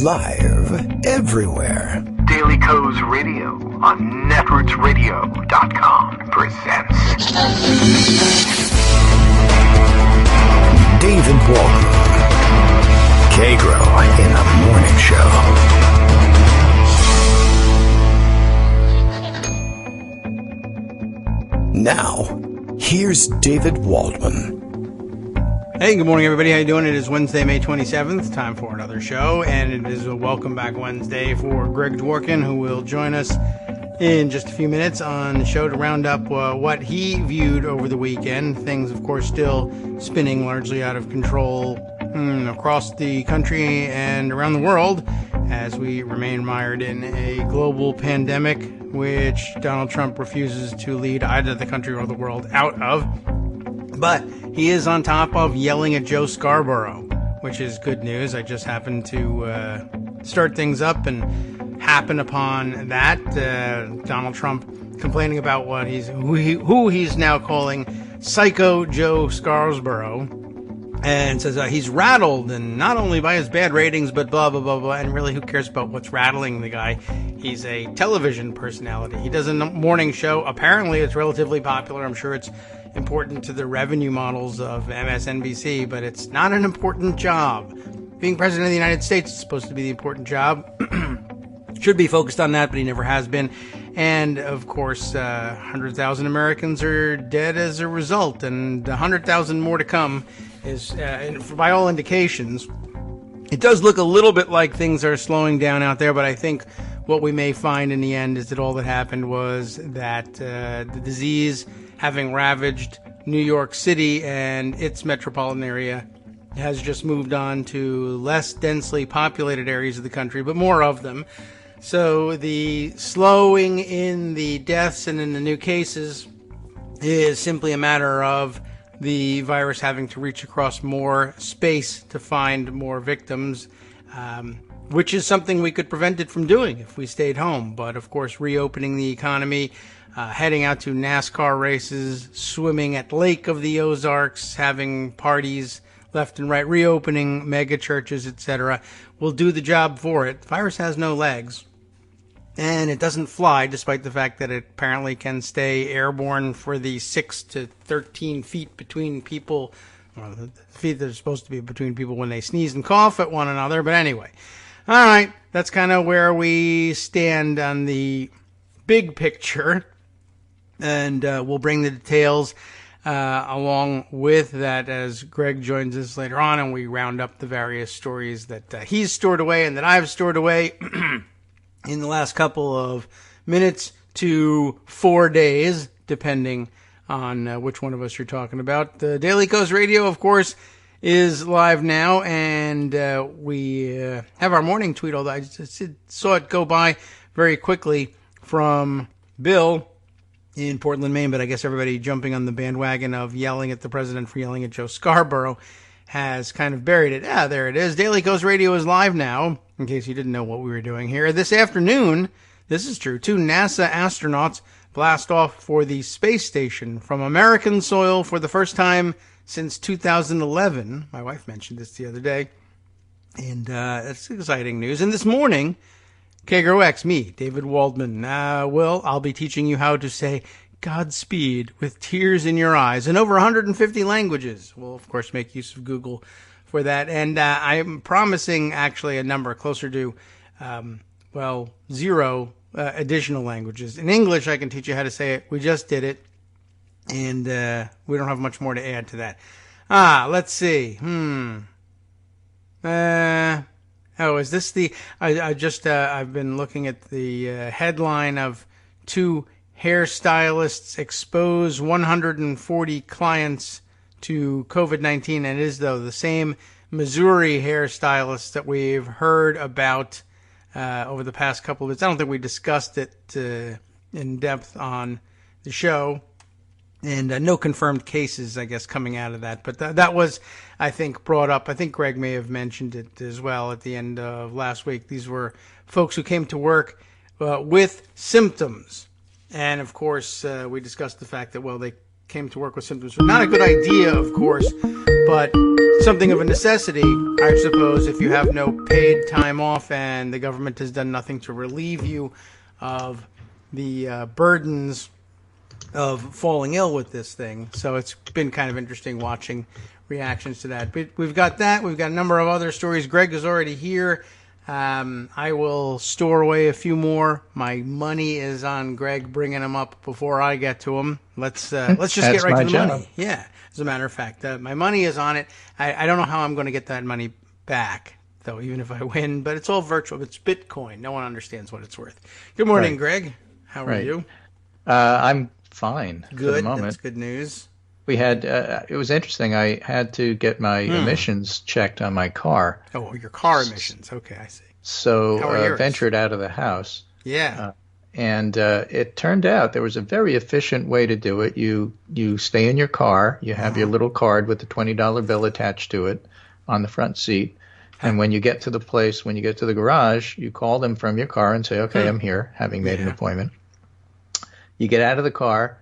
Live everywhere. Daily Co's Radio on netrootsradio.com presents David Waldman, Kagro in the Morning Show. Now, here's David Waldman. Hey, good morning, everybody. How you doing? It is Wednesday, May 27th. Time for another show, and it is a Welcome Back Wednesday for Greg Dworkin, who will join us in just a few minutes on the show to round up what he viewed over the weekend. Things, of course, still spinning largely out of control across the country and around the world as we remain mired in a global pandemic, which Donald Trump refuses to lead either the country or the world out of. But he is on top of yelling at Joe Scarborough, which is good news. I just happened to start things up and happen upon that. Donald Trump complaining about who he's now calling Psycho Joe Scarborough, and says he's rattled, and not only by his bad ratings, but blah, blah, blah, blah. And really, who cares about what's rattling the guy? He's a television personality. He does a morning show. Apparently, it's relatively popular. I'm sure it's important to the revenue models of MSNBC, but it's not an important job. Being president of the United States is supposed to be the important job. Should be focused on that, but he never has been. And, of course, 100,000 Americans are dead as a result, and 100,000 more to come is, by all indications. It does look a little bit like things are slowing down out there, but I think what we may find in the end is that all that happened was that the disease, having ravaged New York City and its metropolitan area, has just moved on to less densely populated areas of the country, but more of them. So the slowing in the deaths and in the new cases is simply a matter of the virus having to reach across more space to find more victims, which is something we could prevent it from doing if we stayed home. But, of course, reopening the economy, heading out to NASCAR races, swimming at Lake of the Ozarks, having parties left and right, reopening mega churches, etc., will do the job for it. The virus has no legs, and it doesn't fly, despite the fact that it apparently can stay airborne for the 6 to 13 feet between people, or the feet that are supposed to be between people when they sneeze and cough at one another. But anyway, all right, that's kind of where we stand on the big picture. And we'll bring the details along with that as Greg joins us later on, and we round up the various stories that he's stored away and that I've stored away in the last couple of minutes to 4 days, depending on which one of us you're talking about. The Daily Co's Radio, of course, is live now, and we have our morning tweet, although I just saw it go by very quickly from Bill in Portland, Maine, but I guess everybody jumping on the bandwagon of yelling at the president for yelling at Joe Scarborough has kind of buried it. There it is. Daily Coast Radio is live now, in case you didn't know what we were doing here. This afternoon, this is true, 2 NASA astronauts blast off for the space station from American soil for the first time since 2011. My wife mentioned this the other day, and it's exciting news. And this morning, Kagro X, me, David Waldman, I'll be teaching you how to say Godspeed with tears in your eyes in over 150 languages. We'll, of course, make use of Google for that. And I'm promising actually a number closer to, 0 additional languages. In English, I can teach you how to say it. We just did it. And we don't have much more to add to that. Let's see. Is this the... I've been looking at the headline of 2 hairstylists expose 140 clients to COVID-19, and it is, though, the same Missouri hairstylists that we've heard about over the past couple of weeks. I don't think we discussed it in depth on the show. And no confirmed cases, I guess, coming out of that. But that was, I think, brought up. I think Greg may have mentioned it as well at the end of last week. These were folks who came to work with symptoms. And, of course, we discussed the fact that, well, they came to work with symptoms. Not a good idea, of course, but something of a necessity, I suppose, if you have no paid time off and the government has done nothing to relieve you of the burdens of falling ill with this thing. So it's been kind of interesting watching reactions to that. But we've got that. We've got a number of other stories. Greg is already here. I will store away a few more. My money is on Greg bringing them up before I get to them. Let's just get right to the job. money. Yeah, as a matter of fact, my money is on it. I don't know how I'm going to get that money back, though, even if I win. But it's all virtual. It's Bitcoin. No one understands what it's worth. Good morning, Right. Greg. How are you? I'm fine for the Good. moment. That's good news. We had it was interesting. I had to get my emissions checked on my car, Oh, your car emissions. Okay, I see. so How are yours? ventured out of the house. Yeah. And it turned out there was a very efficient way to do it. You stay in your car. You have your little card with the $20 bill attached to it on the front seat. And when you get to the place, when you get to the garage, you call them from your car and say, okay, I'm here, having made an appointment. You get out of the car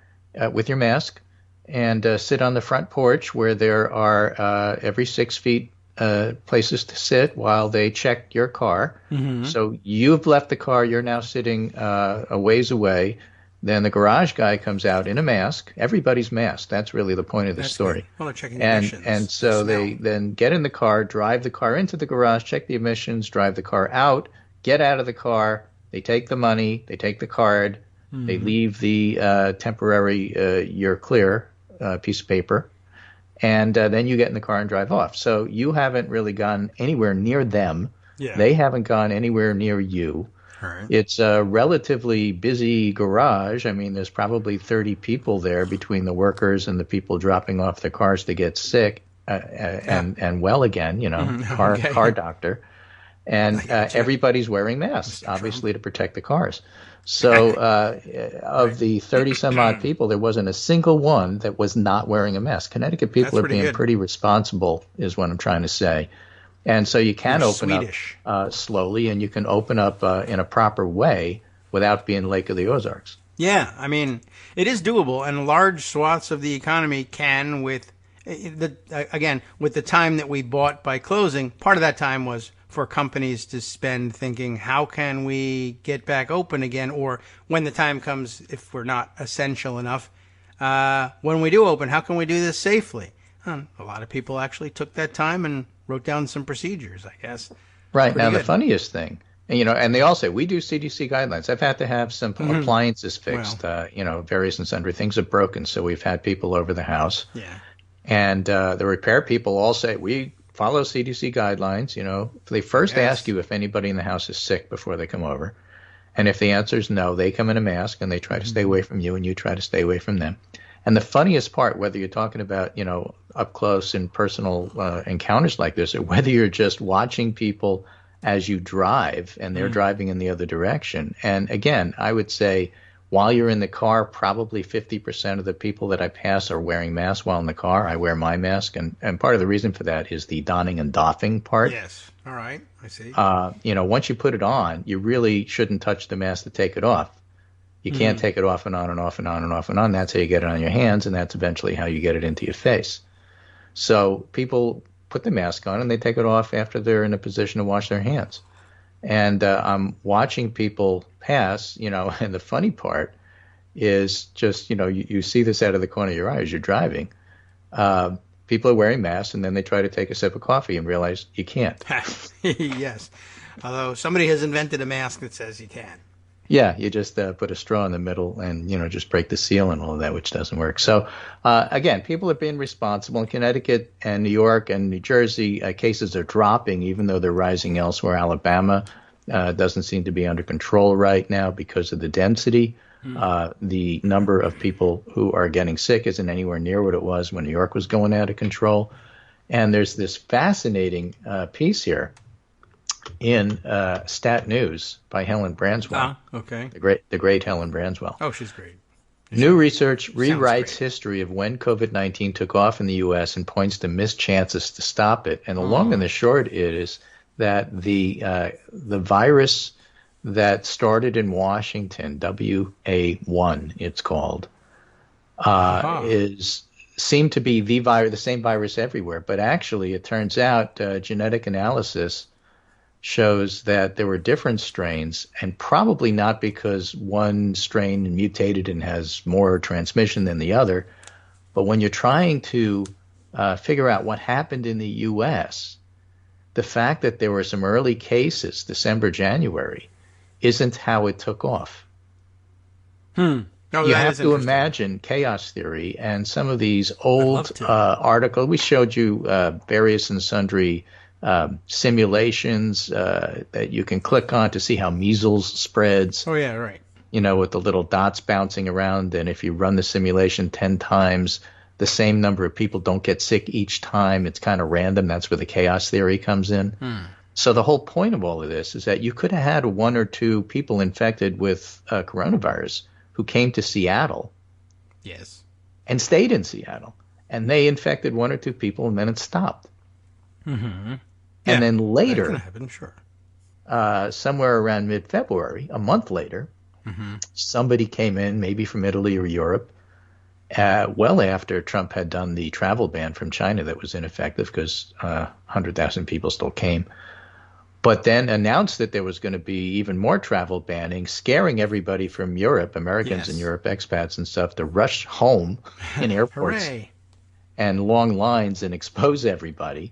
with your mask and sit on the front porch where there are every 6 feet places to sit while they check your car. So you've left the car. You're now sitting a ways away. Then the garage guy comes out in a mask. Everybody's masked. That's really the point of the story. Good. Well, they're checking And emissions. and so they then get in the car, drive the car into the garage, check the emissions, drive the car out, get out of the car. They take the money. They take the card. They leave the temporary you're clear piece of paper. And then you get in the car and drive off. So you haven't really gone anywhere near them. Yeah. They haven't gone anywhere near you. All right. It's a relatively busy garage. I mean, there's probably 30 people there between the workers and the people dropping off their cars to get sick and well again, car doctor. And everybody's wearing masks, obviously, to protect the cars. So of the 30-some-odd people, there wasn't a single one that was not wearing a mask. Connecticut people That's are pretty being good. pretty responsible, is what I'm trying to say. And so you can You're open Swedish. up slowly, and you can open up in a proper way without being Lake of the Ozarks. Yeah, I mean, it is doable, and large swaths of the economy can, with with the time that we bought by closing. Part of that time was for companies to spend thinking, how can we get back open again, or when the time comes, if we're not essential enough, when we do open, how can we do this safely? A lot of people actually took that time and wrote down some procedures, I guess. Right. Pretty Now, good. the funniest thing, and they all say, we do CDC guidelines. I've had to have some appliances fixed, various and sundry things have broken, so we've had people over the house. Yeah. And the repair people all say, we follow CDC guidelines. They first ask you if anybody in the house is sick before they come over. And if the answer is no, they come in a mask and they try to stay away from you and you try to stay away from them. And the funniest part, whether you're talking about, up close and personal encounters like this, or whether you're just watching people as you drive and they're driving in the other direction. And again, I would say while you're in the car, probably 50% of the people that I pass are wearing masks while in the car. I wear my mask. And part of the reason for that is the donning and doffing part. Yes. All right. I see. Once you put it on, you really shouldn't touch the mask to take it off. You can't take it off and on and off and on and off and on. That's how you get it on your hands, and that's eventually how you get it into your face. So people put the mask on, and they take it off after they're in a position to wash their hands. And I'm watching people pass, and the funny part is just, you see this out of the corner of your eye as you're driving. People are wearing masks, and then they try to take a sip of coffee and realize you can't. Yes. Although somebody has invented a mask that says you can. Yeah, you just put a straw in the middle and, just break the seal and all of that, which doesn't work. So, again, people are being responsible. In Connecticut and New York and New Jersey, cases are dropping, even though they're rising elsewhere. Alabama doesn't seem to be under control right now because of the density. The number of people who are getting sick isn't anywhere near what it was when New York was going out of control. And there's this fascinating piece here in Stat News by Helen Branswell. Okay. The great Helen Branswell. Oh, she's great. New research rewrites great. history of when COVID-19 took off in the U.S. and points to missed chances to stop it. And the long and the short is that the virus that started in Washington, WA1 it's called, is seemed to be the same virus everywhere. But actually, it turns out genetic analysis shows that there were different strains, and probably not because one strain mutated and has more transmission than the other. But when you're trying to figure out what happened in the U.S., the fact that there were some early cases, December, January, isn't how it took off. Oh, You have to imagine chaos theory and some of these old articles. We showed you various and sundry simulations that you can click on to see how measles spreads. Oh, yeah, right. You know, with the little dots bouncing around. And if you run the simulation 10 times, the same number of people don't get sick each time. It's kind of random. That's where the chaos theory comes in. So the whole point of all of this is that you could have had one or two people infected with coronavirus who came to Seattle, yes, and stayed in Seattle, and they infected one or two people, and then it stopped. Yeah, And then later, that can happen, sure. somewhere around mid-February, a month later, somebody came in, maybe from Italy or Europe, well after Trump had done the travel ban from China that was ineffective because 100,000 people still came. But then announced that there was going to be even more travel banning, scaring everybody from Europe, Americans in Europe, expats and stuff, to rush home in airports and long lines and expose everybody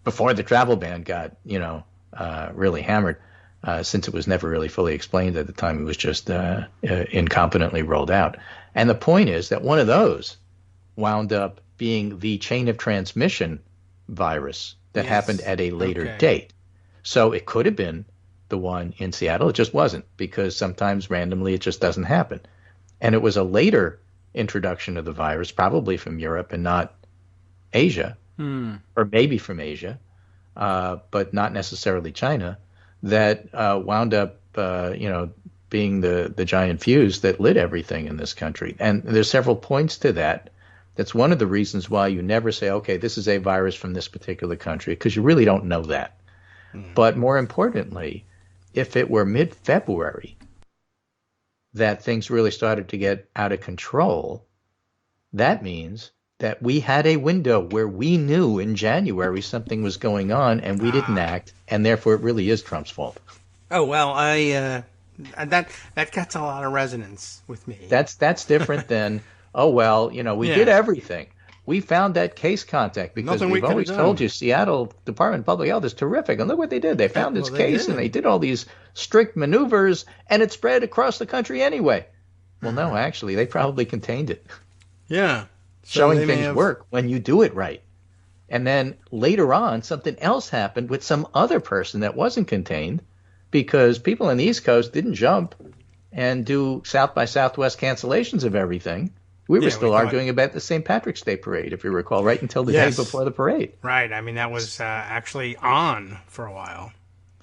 before the travel ban got, really hammered, since it was never really fully explained at the time. It was just incompetently rolled out. And the point is that one of those wound up being the chain of transmission virus that happened at a later date. So it could have been the one in Seattle. It just wasn't, because sometimes randomly it just doesn't happen. And it was a later introduction of the virus, probably from Europe and not Asia, or maybe from Asia, but not necessarily China, that wound up, being the giant fuse that lit everything in this country. And there's several points to that. That's one of the reasons why you never say, okay, this is a virus from this particular country, because you really don't know that. But more importantly, if it were mid-February that things really started to get out of control, that means that we had a window where we knew in January something was going on and we didn't act, and therefore it really is Trump's fault. Oh, well, that gets a lot of resonance with me. That's different than, oh, well, we did everything. We found that case contact because we've always told you Seattle Department of Public Health is terrific. And look what they did. They found this case and they did all these strict maneuvers, and it spread across the country anyway. Well, no, actually, they probably contained it. Yeah. So showing things work when you do it right. And then later on, something else happened with some other person that wasn't contained, because people in the East Coast didn't jump and do South by Southwest cancellations of everything. We were still arguing about the St. Patrick's Day parade, if you recall, right until the day before the parade. Right. I mean, that was actually on for a while.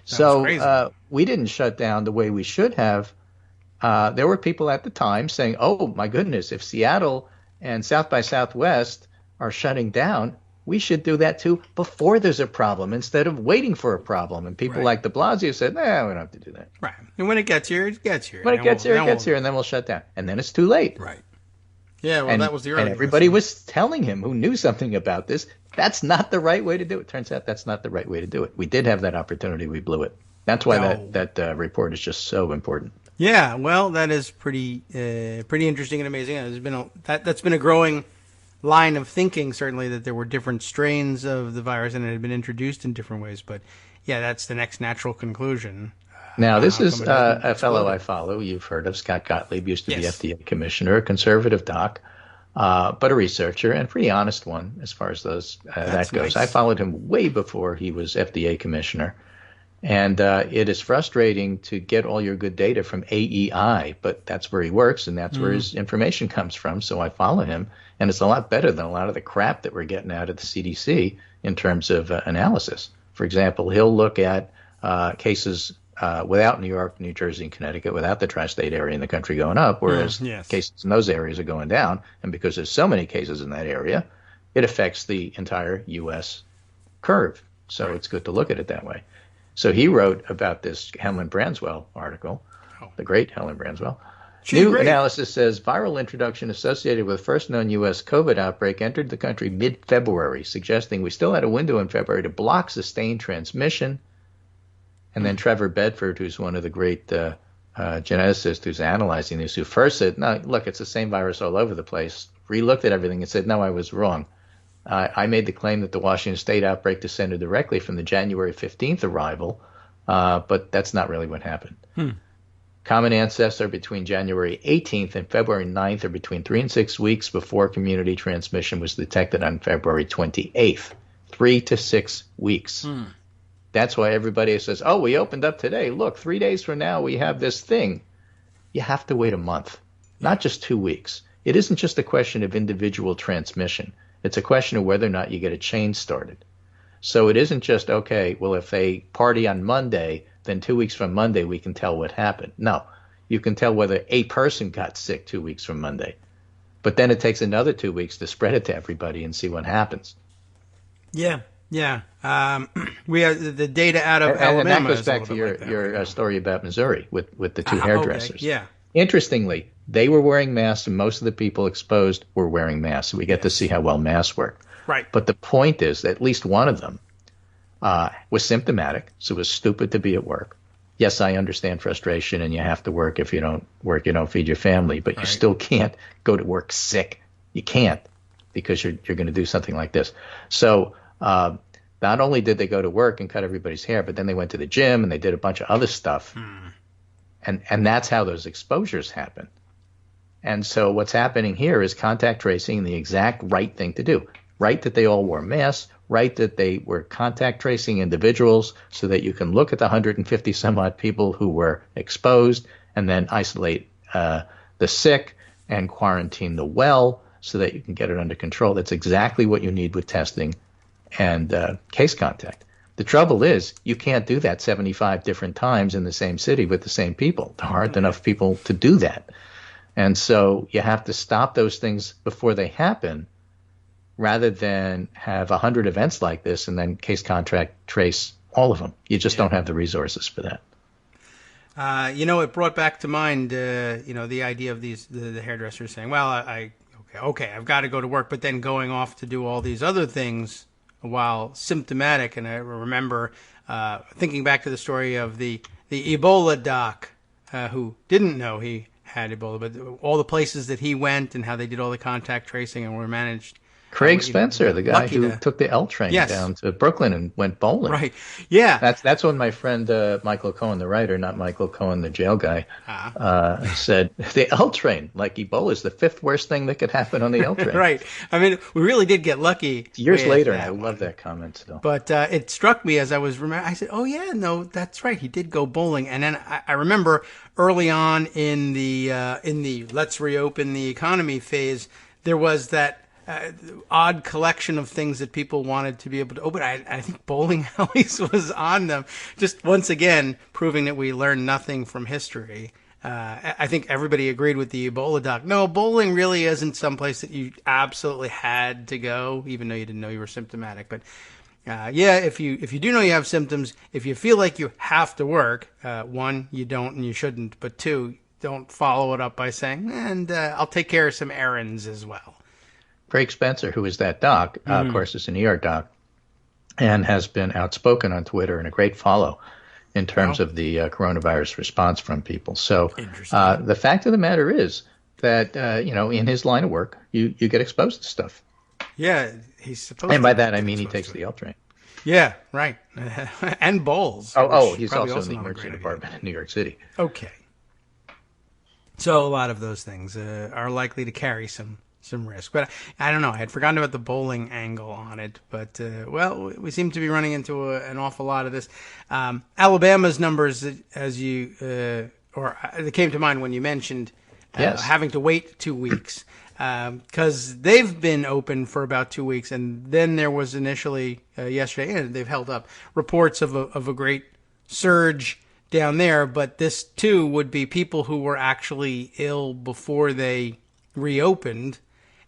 So we didn't shut down the way we should have. There were people at the time saying, oh, my goodness, if Seattle and South by Southwest are shutting down, we should do that too before there's a problem instead of waiting for a problem. And people like de Blasio said, nah, we don't have to do that. Right. And when it gets here, it gets here. When it gets here, it gets here, and then we'll shut down. And then it's too late. Right. Yeah, well, that was the argument. And everybody was telling him who knew something about this, that's not the right way to do it. Turns out that's not the right way to do it. We did have that opportunity. We blew it. That's why that report is just so important. Yeah, well, that is pretty interesting and amazing. That's been a growing line of thinking, certainly, that there were different strains of the virus and it had been introduced in different ways. But, yeah, that's the next natural conclusion. Now, this is a fellow I follow. You've heard of Scott Gottlieb, used to be FDA commissioner, a conservative doc, but a researcher and a pretty honest one as far as that goes. Nice. I followed him way before he was FDA commissioner. And it is frustrating to get all your good data from AEI, but that's where he works and that's where his information comes from. So I follow him. And it's a lot better than a lot of the crap that we're getting out of the CDC in terms of analysis. For example, he'll look at cases without New York, New Jersey, and Connecticut, without the tri-state area in the country going up, whereas cases in those areas are going down. And because there's so many cases in that area, it affects the entire U.S. curve. So it's good to look at it that way. So he wrote about this Helen Branswell article, the great Helen Branswell, She's New great. analysis says viral introduction associated with first known U.S. COVID outbreak entered the country mid-February, suggesting we still had a window in February to block sustained transmission. And then Trevor Bedford, who's one of the great geneticists who's analyzing this, who first said, no, look, it's the same virus all over the place, re-looked at everything and said, no, I was wrong. I made the claim that the Washington State outbreak descended directly from the January 15th arrival, but that's not really what happened. Common ancestor between January 18th and February 9th are between 3 and 6 weeks before community transmission was detected on February 28th. 3 to 6 weeks. That's why everybody says, oh, we opened up today. Look, 3 days from now we have this thing. You have to wait a month, not just 2 weeks. It isn't just a question of individual transmission. It's a question of whether or not you get a chain started. So it isn't just, okay, well, if they party on Monday, then 2 weeks from Monday we can tell what happened. No, you can tell whether a person got sick 2 weeks from Monday. But then it takes another 2 weeks to spread it to everybody and see what happens. Yeah. We have the data out of Alabama. And that goes back to your story about Missouri with the two hairdressers. Okay. Yeah. Interestingly, they were wearing masks, and most of the people exposed were wearing masks. So we get to see how well masks work. Right. But the point is that at least one of them was symptomatic, so it was stupid to be at work. Yes, I understand frustration, and you have to work. If you don't work, you don't feed your family. But you still can't go to work sick. You can't, because you're going to do something like this. So not only did they go to work and cut everybody's hair, but then they went to the gym and they did a bunch of other stuff. And that's how those exposures happen. And so what's happening here is contact tracing, the exact right thing to do. Right that they all wore masks, right that they were contact tracing individuals so that you can look at the 150 some odd people who were exposed and then isolate the sick and quarantine the well so that you can get it under control. That's exactly what you need with testing and case contact. The trouble is you can't do that 75 different times in the same city with the same people. There aren't enough people to do that. And so you have to stop those things before they happen, rather than have 100 events like this and then case contact trace all of them. You just don't have the resources for that. It brought back to mind, the idea of the hairdressers saying, well, I've got to go to work, but then going off to do all these other things while symptomatic. And I remember thinking back to the story of the Ebola doc who didn't know he had Ebola, but all the places that he went and how they did all the contact tracing and were managed. Craig Spencer, the guy who took the L train down to Brooklyn and went bowling. Right. Yeah. That's when my friend Michael Cohen, the writer, not Michael Cohen, the jail guy, said the L train, like Ebola, is the fifth worst thing that could happen on the L train. Right. I mean, we really did get lucky. Years later, and I love that comment still. But it struck me as I was remembering. I said, "Oh yeah, no, that's right. He did go bowling." And then I remember early on in the let's reopen the economy phase, there was that odd collection of things that people wanted to be able to open. I think bowling alleys was on them. Just once again, proving that we learn nothing from history. I think everybody agreed with the Ebola doc. No, bowling really isn't someplace that you absolutely had to go, even though you didn't know you were symptomatic. But if you do know you have symptoms, if you feel like you have to work, one, you don't and you shouldn't. But two, don't follow it up by saying, and I'll take care of some errands as well. Craig Spencer, who is that doc, of course, is an ER doc, and has been outspoken on Twitter and a great follow in terms of the coronavirus response from people. So the fact of the matter is that, in his line of work, you get exposed to stuff. Yeah, he's supposed to. And by that, I mean he takes the L train. Yeah, right. And bowls. He's also in the emergency department in New York City. Okay. So a lot of those things are likely to carry some risk. But I don't know. I had forgotten about the bowling angle on it. But, we seem to be running into an awful lot of this. Alabama's numbers, as they came to mind when you mentioned having to wait 2 weeks. Because they've been open for about 2 weeks. And then there was initially, yesterday, and they've held up, reports of a great surge down there. But this, too, would be people who were actually ill before they reopened.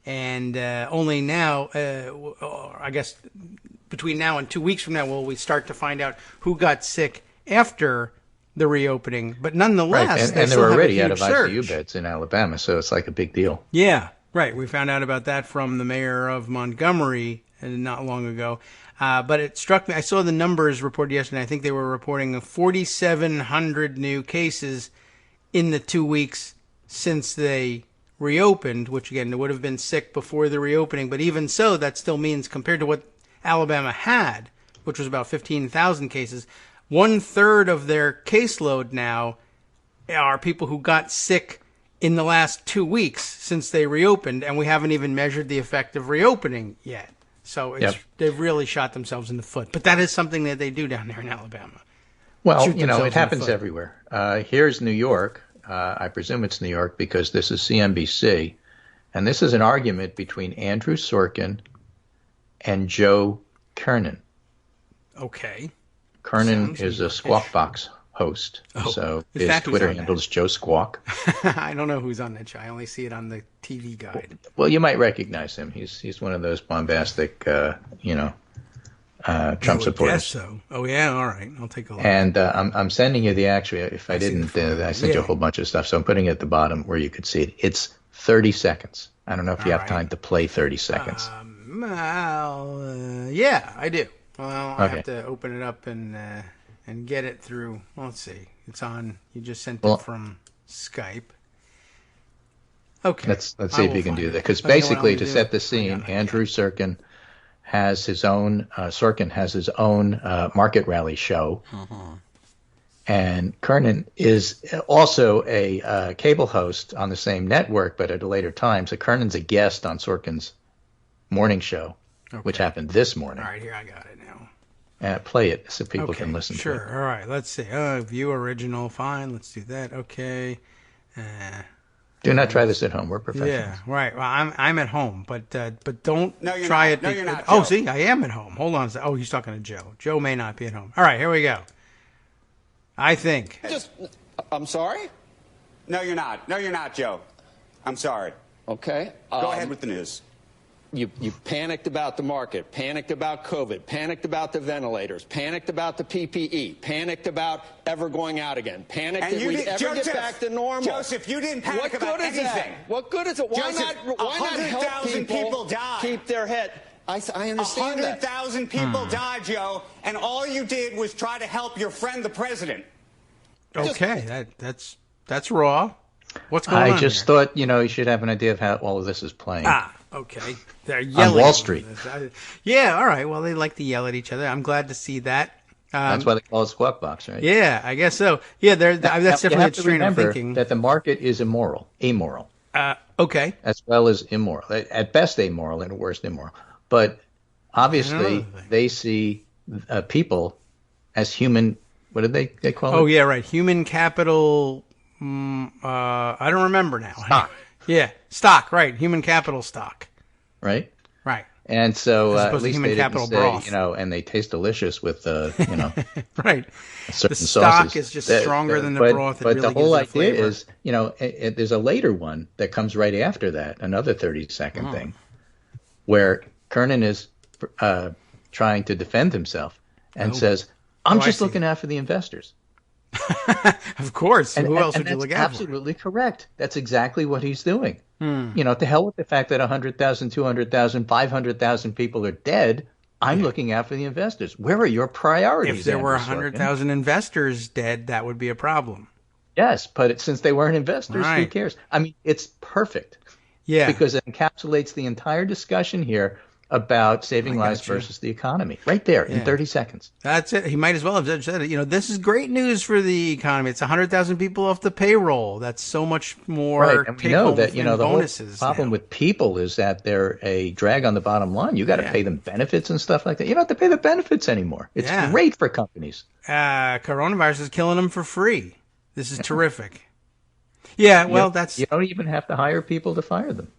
And only now, I guess, between now and 2 weeks from now, will we start to find out who got sick after the reopening. But nonetheless, Right, they and still they're have a already out huge of surge. ICU beds in Alabama, so it's like a big deal. Yeah, right. We found out about that from the mayor of Montgomery not long ago. But it struck me. I saw the numbers reported yesterday. I think they were reporting 4,700 new cases in the 2 weeks since they reopened, which again, it would have been sick before the reopening. But even so, that still means compared to what Alabama had, which was about 15,000 cases, 1/3 of their caseload now are people who got sick in the last 2 weeks since they reopened, and we haven't even measured the effect of reopening yet. So they've really shot themselves in the foot. But that is something that they do down there in Alabama. Well, it happens everywhere. Here's New York. I presume it's New York because this is CNBC. And this is an argument between Andrew Sorkin and Joe Kernan. Okay. Kernan is a Squawk Box host. So his Twitter handle is Joe Squawk. I don't know who's on that show. I only see it on the TV guide. Well, you might recognize him. He's one of those bombastic, Trump supporters. Yes, so. Oh yeah, all right. I'll take a look. And I'm sending you the actual. If I didn't, I sent you a whole bunch of stuff. So I'm putting it at the bottom where you could see it. It's 30 seconds. I don't know if you have time to play 30 seconds. Yeah, I do. Well, I have to open it up and get it through. Well, let's see. It's on. You just sent it from Skype. Okay. Let's see if you can do that. Because basically, to set the scene, Andrew Sorkin has his own. Market rally show, and Kernan is also a cable host on the same network, but at a later time. So Kernan's a guest on Sorkin's morning show, which happened this morning. All right, here I got it now. Play it so people can listen to it. Sure. All right. Let's see. View original. Fine. Let's do that. Okay. Do not try this at home. We're professionals. Yeah. Right. Well, I'm at home, but don't you're try not. it. No, you're not. Oh, Joe. see, I am at home. Hold on a second. Oh, he's talking to Joe. Joe may not be at home. All right. Here we go. I think. I'm sorry? No, you're not. No, you're not, Joe. I'm sorry. Okay. Go ahead with the news. You panicked about the market, panicked about COVID, panicked about the ventilators, panicked about the PPE, panicked about ever going out again, panicked And that you we'd did, ever Joseph, get back to normal. Joseph, you didn't panic about anything. What good is it? Why Joseph, not help 100,000 people died. keep their head? I understand that. 100,000 people died, Joe, and all you did was try to help your friend, the president. Okay. That's raw. What's going on? I just thought, you should have an idea of how all of this is playing. Okay. They're yelling on Wall Street. Yeah, all right. Well, they like to yell at each other. I'm glad to see that. That's why they call it Squawk Box, right? Yeah, I guess so. Yeah, that's definitely a strain of thinking. That the market is amoral. Okay. As well as immoral. At best amoral, and at worst immoral. But obviously they see people as human. What did they call it? Oh, yeah, right. Human capital. I don't remember now. Stock. Yeah, stock, right. Human capital stock. Right? Right. And so at least human they capital didn't say, broth. and they taste delicious with, right. certain The stock sauces. is just stronger than the broth. But really the whole gives it idea flavor. is, there's a later one that comes right after that, another 30-second thing, where Kernan is trying to defend himself and says, I'm just looking out for the investors. Of course. Who else would you that's look out for? absolutely correct. That's exactly what he's doing. To hell with the fact that 100,000, 200,000, 500,000 people are dead. I'm looking out for the investors. Where are your priorities? If there were Andrew Sorkin? 100,000 investors dead, that would be a problem. Yes, but since they weren't investors, who Right. cares? I mean, it's perfect. Yeah. Because it encapsulates the entire discussion here about saving lives versus the economy. Right there in 30 seconds. That's it. He might as well have said it. This is great news for the economy. It's 100,000 people off the payroll. That's so much more. Right. And we know that, the bonuses whole problem now. with people is that they're a drag on the bottom line. You got to pay them benefits and stuff like that. You don't have to pay the benefits anymore. It's great for companies. Coronavirus is killing them for free. This is terrific. Yeah, well, You don't even have to hire people to fire them.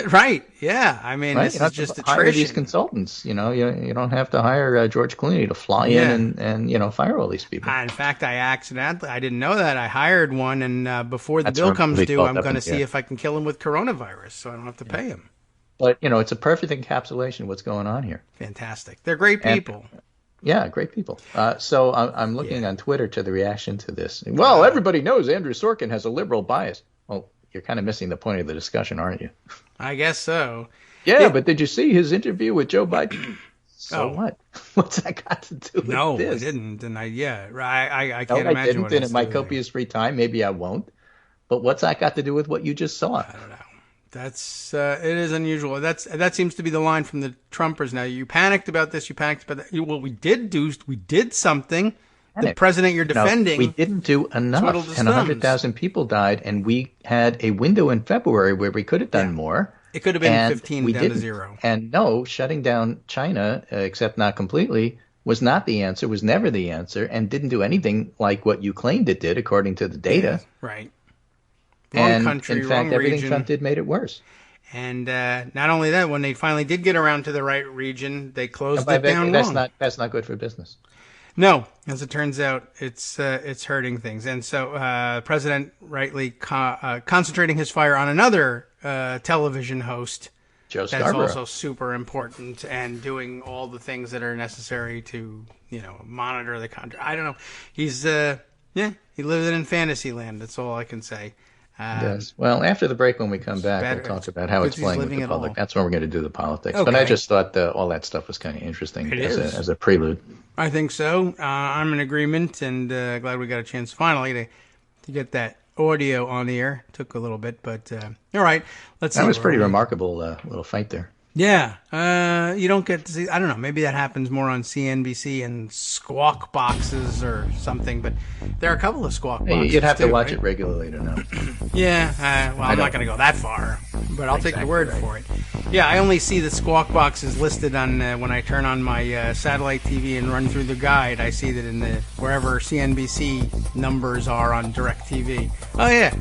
right. Yeah, I mean, Right? this You don't is have just to hire attrition. these consultants. You don't have to hire George Clooney to fly in and fire all these people. In fact, I didn't know that. I hired one, and before the That's bill what comes we due, called I'm up going to in see here. if I can kill him with coronavirus, so I don't have to pay him. But it's a perfect encapsulation of what's going on here. Fantastic. They're great people. Yeah, great people. So I'm looking on Twitter to the reaction to this. Well, everybody knows Andrew Sorkin has a liberal bias. Well, you're kind of missing the point of the discussion, aren't you? I guess so. Yeah, but did you see his interview with Joe Biden? So Oh. what? What's that got to do with No, this? I didn't. And I can't No, I imagine didn't. what And it's in my doing. copious free time, maybe I won't. But what's that got to do with what you just saw? I don't know. That's it is unusual. That seems to be the line from the Trumpers now. You panicked about this. You panicked about that. Well, we did something. The president you're defending. No, we didn't do enough, and 100,000 people died, and we had a window in February where we could have done more. It could have been and 15 we down didn't. to 0. And no, shutting down China, except not completely, was not the answer, was never the answer, and didn't do anything like what you claimed it did, according to the data. Right. Wrong And country, in fact, wrong everything region. Trump did made it worse. And not only that, when they finally did get around to the right region, they closed it down wrong. That's not good for business. No, as it turns out, it's hurting things. And so President rightly concentrating his fire on another television host Joe that's Scarborough. also super important and doing all the things that are necessary to, monitor the country. I don't know. He's, he lives in fantasy land. That's all I can say. Yes. Well, after the break, when we come back, better. we'll talk about how it's He's playing with living the it public. all. That's when we're going to do the politics. Okay. But I just thought all that stuff was kind of interesting as a prelude. I think so. I'm in agreement, and glad we got a chance finally to get that audio on the air. Took a little bit, but all right. Let's see. That was pretty remarkable little fight there. Yeah. You don't get to see, I don't know, maybe that happens more on CNBC and squawk boxes or something, but there are a couple of squawk boxes. You'd have to too, watch right? it regularly to know. Yeah, well, I'm not going to go that far, but I'll take your word for it. Yeah, I only see the squawk boxes listed on when I turn on my satellite TV and run through the guide. I see that in the wherever CNBC numbers are on DirecTV. Oh yeah,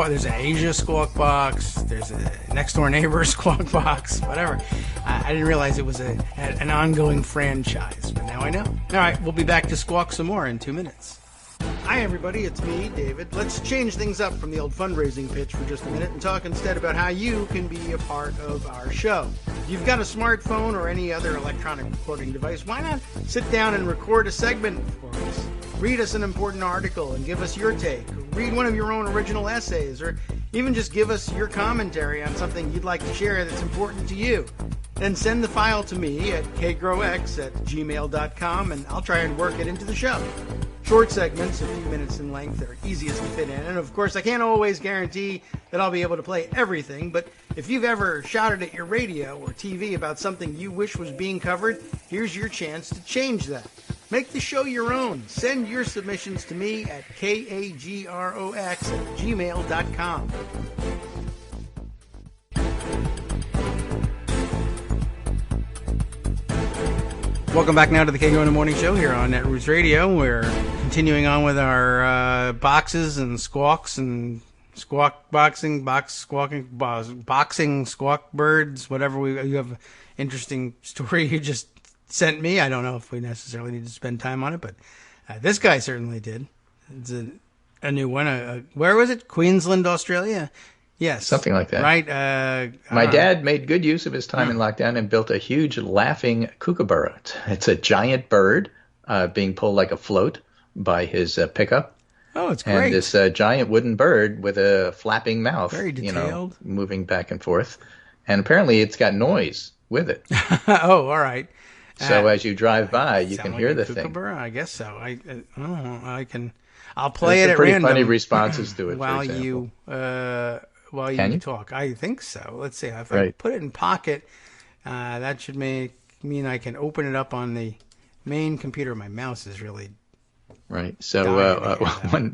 there's an Asia squawk box. There's a next door neighbor squawk box. Whatever. I didn't realize it was an ongoing franchise, but now I know. All right, we'll be back to squawk some more in 2 minutes. Hi, everybody. It's me, David. Let's change things up from the old fundraising pitch for just a minute and talk instead about how you can be a part of our show. If you've got a smartphone or any other electronic recording device, why not sit down and record a segment for us? Read us an important article and give us your take. Read one of your own original essays, or even just give us your commentary on something you'd like to share that's important to you. Then send the file to me at kagrox@gmail.com, and I'll try and work it into the show. Short segments, a few minutes in length, are easiest to fit in. And of course, I can't always guarantee that I'll be able to play everything, but if you've ever shouted at your radio or TV about something you wish was being covered, here's your chance to change that. Make the show your own. Send your submissions to me at kagrox@gmail.com. Welcome back now to the Kagro in the Morning Show here on Netroots Radio. We're continuing on with our boxes and squawks and squawk boxing, boxing, squawk birds, whatever. You have an interesting story you just sent me. I don't know if we necessarily need to spend time on it, but this guy certainly did. It's a new one. Where was it? Queensland, Australia? Yes. Something like that. Right. My dad made good use of his time in lockdown and built a huge laughing kookaburra. It's a giant bird being pulled like a float by his pickup. Oh, it's great. And this giant wooden bird with a flapping mouth, Very detailed. Moving back and forth. And apparently it's got noise with it. Oh, all right. So as you drive by, you can hear the thing. Kookaburra? I guess so. I can. I'll play it at pretty random. Funny responses to it. While for example. while you talk. I think so. Let's see. If I put it in Pocket, that should mean I can open it up on the main computer. My mouse is really right. So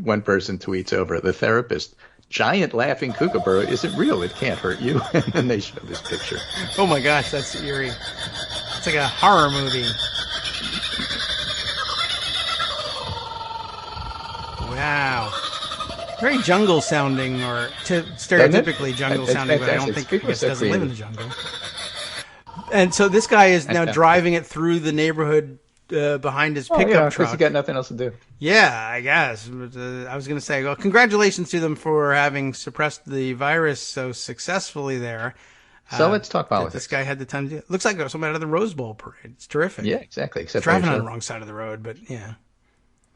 one person tweets over the therapist. Giant laughing kookaburra isn't real. It can't hurt you. And then they show this picture. Oh my gosh, that's eerie. It's like a horror movie. Wow. Very jungle sounding, or stereotypically jungle sounding, but I don't think it doesn't live in the jungle. And so this guy is now driving it through the neighborhood behind his pickup truck. Because he got nothing else to do. Yeah, I guess. But, I was going to say, well, congratulations to them for having suppressed the virus so successfully there. So let's talk that politics. This guy had the time to do it. Looks like somebody out of the Rose Bowl parade. It's terrific. Yeah, exactly. Except driving for on the wrong side of the road, but yeah.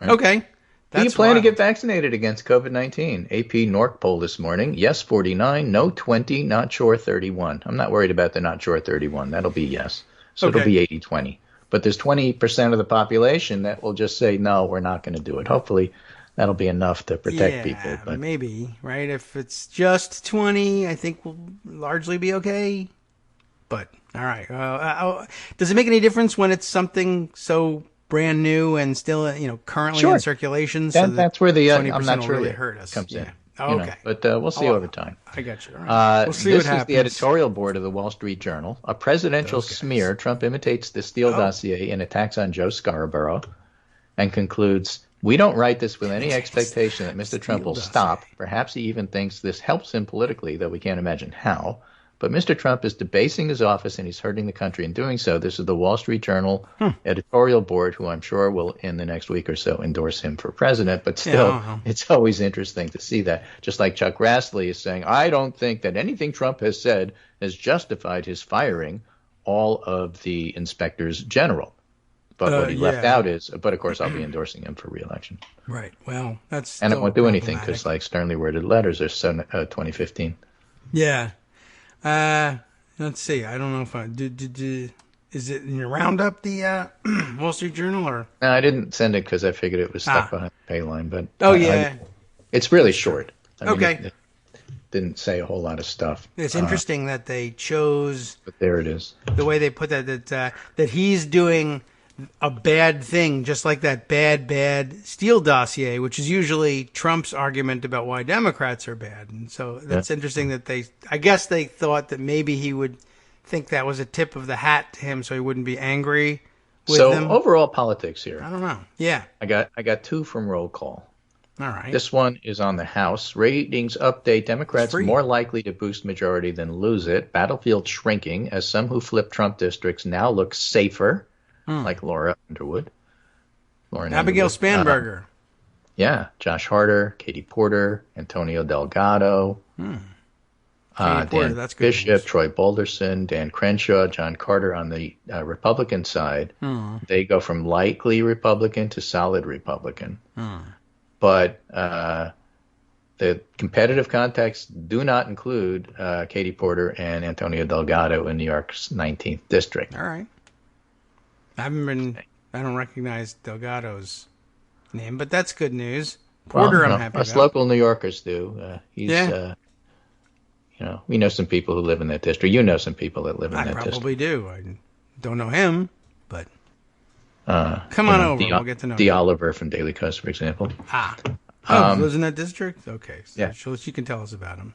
Right. Okay. Do you plan to get vaccinated against COVID-19? AP Norc poll this morning. Yes, 49. No, 20. Not sure, 31. I'm not worried about the not sure 31. That'll be yes. So it'll be 80-20. But there's 20% of the population that will just say, no, we're not going to do it. Hopefully that'll be enough to protect people. But maybe, right? If it's just 20, I think we'll largely be okay. But, all right. Does it make any difference when it's something so brand new and still, currently in circulation? So that's where the 20% I'm not sure really hurt us. comes in. Oh, okay. But we'll see over time. I got you. All right. We'll see what happens. This is the editorial board of the Wall Street Journal. A presidential smear. Trump imitates the Steele dossier and attacks on Joe Scarborough and concludes, we don't write this with any expectation that Mr. Trump will stop. Perhaps he even thinks this helps him politically, though we can't imagine how. But Mr. Trump is debasing his office and he's hurting the country in doing so. This is the Wall Street Journal editorial board, who I'm sure will, in the next week or so, endorse him for president. But still, it's always interesting to see that. Just like Chuck Grassley is saying, I don't think that anything Trump has said has justified his firing all of the inspectors general. But what he left out is, but of course, I'll be endorsing him for re-election. Right. Well, that's and I won't do anything because, like, sternly worded letters are 2015. Yeah. Let's see. I don't know if I is it in your roundup, the Wall Street Journal, or? No, I didn't send it because I figured it was stuck behind the pay line. But it's really short. I mean, it didn't say a whole lot of stuff. It's interesting that they chose. But there it is. The way they put that he's doing a bad thing, just like that bad Steele dossier, which is usually Trump's argument about why Democrats are bad. And so that's interesting that I guess they thought that maybe he would think that was a tip of the hat to him so he wouldn't be angry with them. So overall politics here. I don't know. Yeah. I got two from roll call. All right. This one is on the House. Ratings update. Democrats more likely to boost majority than lose it. Battlefield shrinking as some who flipped Trump districts now look safer. Like Laura Underwood. Abigail Spanberger. Josh Harder, Katie Porter, Antonio Delgado, Dan that's good Bishop, news. Troy Balderson, Dan Crenshaw, John Carter on the Republican side. They go from likely Republican to solid Republican. But the competitive contacts do not include Katie Porter and Antonio Delgado in New York's 19th district. All right. I don't recognize Delgado's name, but that's good news. Porter, I'm happy us about. Local New Yorkers do. We know some people who live in that district. You know some people that live in that district. I probably do. I don't know him, but come on over. We'll get to know Dee him. Oliver from Daily Kos, for example. Lives in that district? Okay. So she can tell us about him.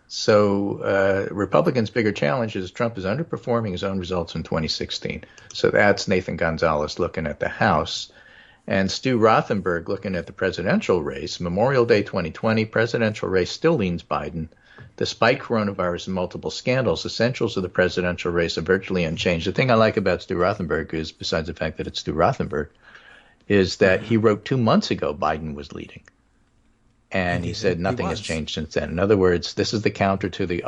So Republicans' bigger challenge is Trump is underperforming his own results in 2016. So that's Nathan Gonzalez looking at the House. And Stu Rothenberg looking at the presidential race. Memorial Day 2020, presidential race still leans Biden. Despite coronavirus and multiple scandals, essentials of the presidential race are virtually unchanged. The thing I like about Stu Rothenberg is, besides the fact that it's Stu Rothenberg, is that he wrote 2 months ago Biden was leading. And he said nothing has changed since then. In other words, this is the counter to the,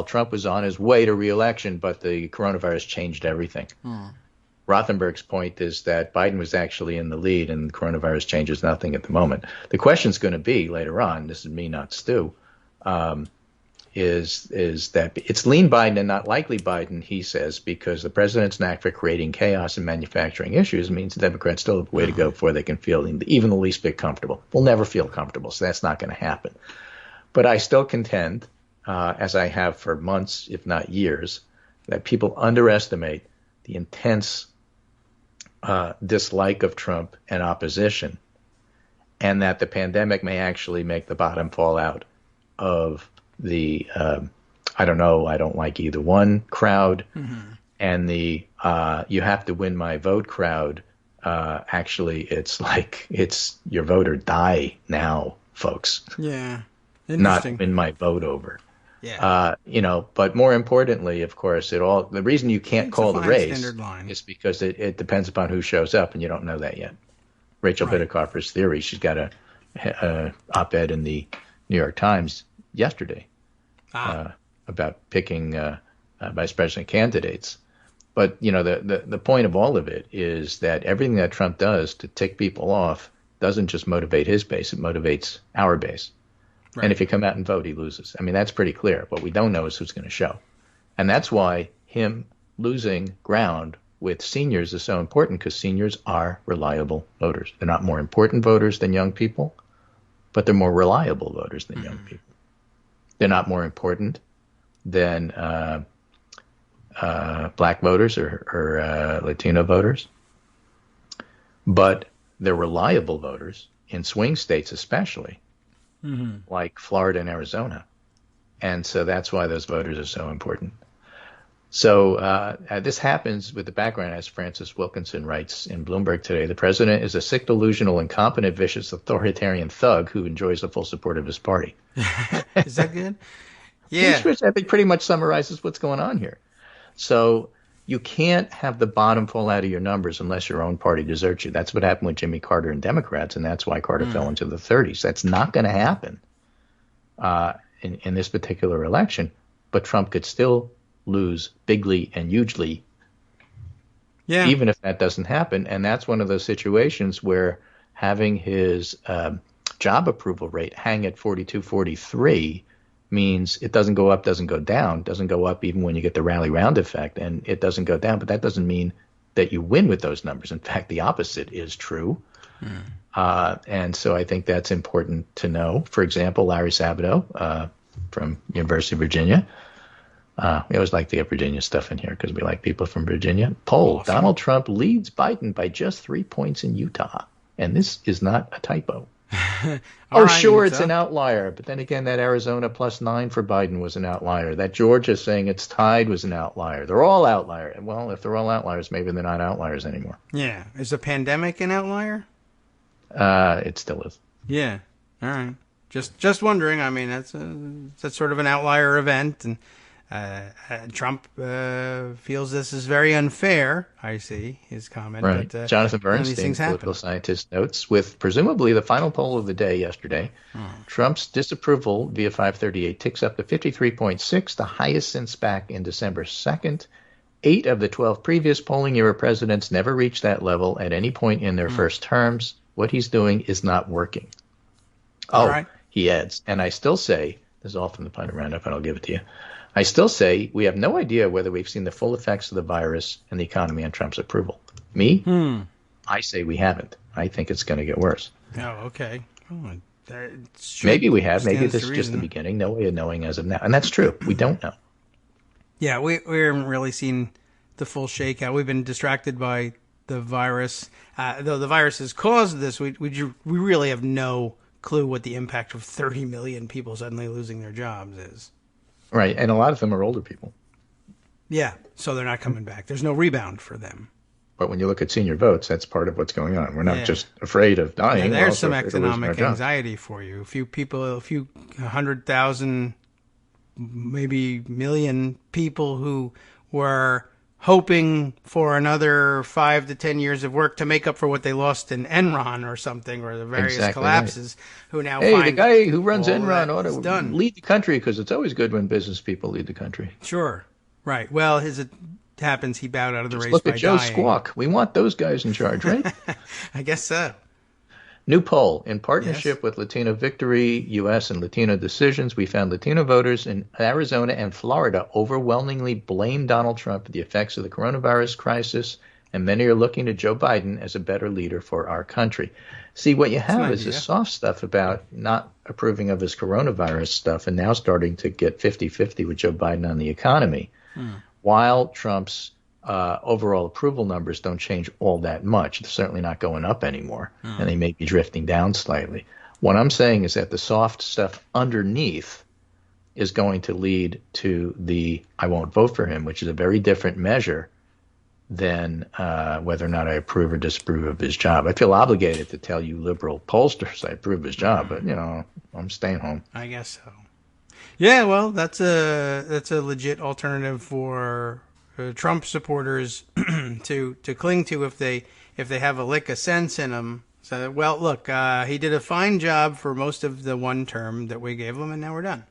Trump was on his way to re-election, but the coronavirus changed everything. Rothenberg's point is that Biden was actually in the lead and coronavirus changes nothing at the moment. The question's going to be later on, this is me, not Stu, is that it's lean Biden and not likely Biden, he says, because the president's knack for creating chaos and manufacturing issues means the Democrats still have a way to go before they can feel even the least bit comfortable. We'll never feel comfortable, so that's not going to happen. But I still contend, as I have for months, if not years, that people underestimate the intense dislike of Trump and opposition, and that the pandemic may actually make the bottom fall out of the I don't like either one crowd, and the you have to win my vote crowd. Actually, it's your vote or die now, folks. Yeah, not win my vote over. Yeah. But more importantly, of course, the reason you can't call the race is because it depends upon who shows up, and you don't know that yet. Rachel Bitterkoffer's theory, she's got a op-ed in the New York Times yesterday picking vice president candidates. But, the point of all of it is that everything that Trump does to tick people off doesn't just motivate his base, it motivates our base. Right. And if you come out and vote, he loses. I mean, that's pretty clear. What we don't know is who's going to show. And that's why him losing ground with seniors is so important, because seniors are reliable voters. They're not more important voters than young people, but they're more reliable voters than young people. They're not more important than black voters or Latino voters, but they're reliable voters in swing states especially, like Florida and Arizona. And so that's why those voters are so important. So this happens with the background, as Francis Wilkinson writes in Bloomberg today. The president is a sick, delusional, incompetent, vicious, authoritarian thug who enjoys the full support of his party. Is that good? Yeah. Which I think pretty much summarizes what's going on here. So you can't have the bottom fall out of your numbers unless your own party deserts you. That's what happened with Jimmy Carter and Democrats, and that's why Carter fell into the 30s. That's not going to happen in this particular election. But Trump could still lose bigly and hugely, even if that doesn't happen. And that's one of those situations where having his job approval rate hang at 42, 43 means it doesn't go up, doesn't go down, doesn't go up even when you get the rally round effect, and it doesn't go down. But that doesn't mean that you win with those numbers. In fact, the opposite is true. And so I think that's important to know. For example, Larry Sabato from University of Virginia. We always like to get Virginia stuff in here because we like people from Virginia. Poll, awesome. Donald Trump leads Biden by just 3 points in Utah. And this is not a typo. Sure, it's an outlier. But then again, that Arizona +9 for Biden was an outlier. That Georgia saying it's tied was an outlier. They're all outliers. Well, if they're all outliers, maybe they're not outliers anymore. Yeah. Is the pandemic an outlier? It still is. Yeah. All right. Just wondering. I mean, that's sort of an outlier event, and Trump feels this is very unfair. I see his comment. Right. But, Jonathan Bernstein, political scientist, notes, with presumably the final poll of the day yesterday, Trump's disapproval via 538 ticks up to 53.6, the highest since back in December 2nd. 8 of the 12 previous polling era presidents never reached that level at any point in their first terms. What he's doing is not working. Right. He adds, and I still say, this is all from the Pundit Roundup, and I'll give it to you. I still say we have no idea whether we've seen the full effects of the virus and the economy on Trump's approval. Me? I say we haven't. I think it's going to get worse. Oh, okay. Maybe we have. Maybe this is just the beginning. No way of knowing as of now. And that's true. We don't know. Yeah, we haven't really seen the full shakeout. We've been distracted by the virus. Though the virus has caused this, we really have no clue what the impact of 30 million people suddenly losing their jobs is. Right, and a lot of them are older people. Yeah, so they're not coming back. There's no rebound for them. But when you look at senior votes, that's part of what's going on. We're not just afraid of dying. There's some economic anxiety for you. A few 100,000, maybe million people who were hoping for another 5 to 10 years of work to make up for what they lost in Enron or something, or the various collapses, who now find the guy who runs Enron ought to lead the country, because it's always good when business people lead the country. Sure. Right. Well, it happens he bowed out of the race look by at Joe dying. Squawk. We want those guys in charge, right? I guess so. New poll. In partnership with Latino Victory, U.S. and Latino Decisions, we found Latino voters in Arizona and Florida overwhelmingly blame Donald Trump for the effects of the coronavirus crisis, and many are looking to Joe Biden as a better leader for our country. See, what you have is this soft stuff about not approving of his coronavirus stuff, and now starting to get 50-50 with Joe Biden on the economy, while Trump's overall approval numbers don't change all that much. They're certainly not going up anymore, and they may be drifting down slightly. What I'm saying is that the soft stuff underneath is going to lead to the I won't vote for him, which is a very different measure than whether or not I approve or disapprove of his job. I feel obligated to tell you liberal pollsters I approve of his job, but, I'm staying home. I guess so. Yeah, well, that's a legit alternative for Trump supporters to cling to if they have a lick of sense in them. So, well, look, he did a fine job for most of the one term that we gave him, and now we're done.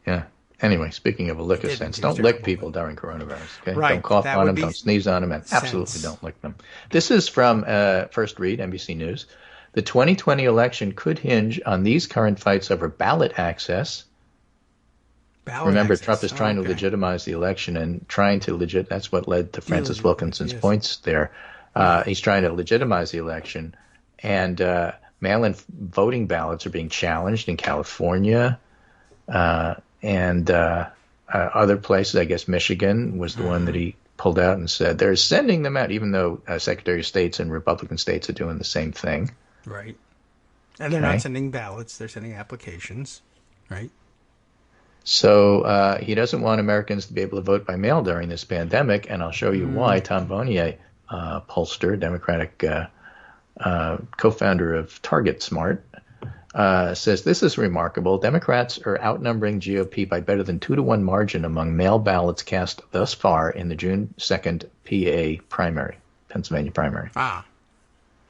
Yeah, Anyway, speaking of a lick of didn't. sense, He was don't lick terrible, people during coronavirus. Okay, Right, don't cough that on would them, be don't sneeze on them, and sense. absolutely don't lick them. This is from First Read, NBC News. The 2020 election could hinge on these current fights over ballot access. Remember, Trump is trying to legitimize the election and trying to that's what led to Francis Wilkinson's points there. He's trying to legitimize the election, and mail-in voting ballots are being challenged in California and other places. I guess Michigan was the one that he pulled out and said they're sending them out, even though Secretary of States and Republican states are doing the same thing. Right. And they're not sending ballots, they're sending applications, right? So he doesn't want Americans to be able to vote by mail during this pandemic, and I'll show you why. Tom Bonnier, pollster, Democratic co-founder of Target Smart, says this is remarkable. Democrats are outnumbering GOP by better than 2-to-1 margin among mail ballots cast thus far in the June 2nd PA primary, Pennsylvania primary. Ah,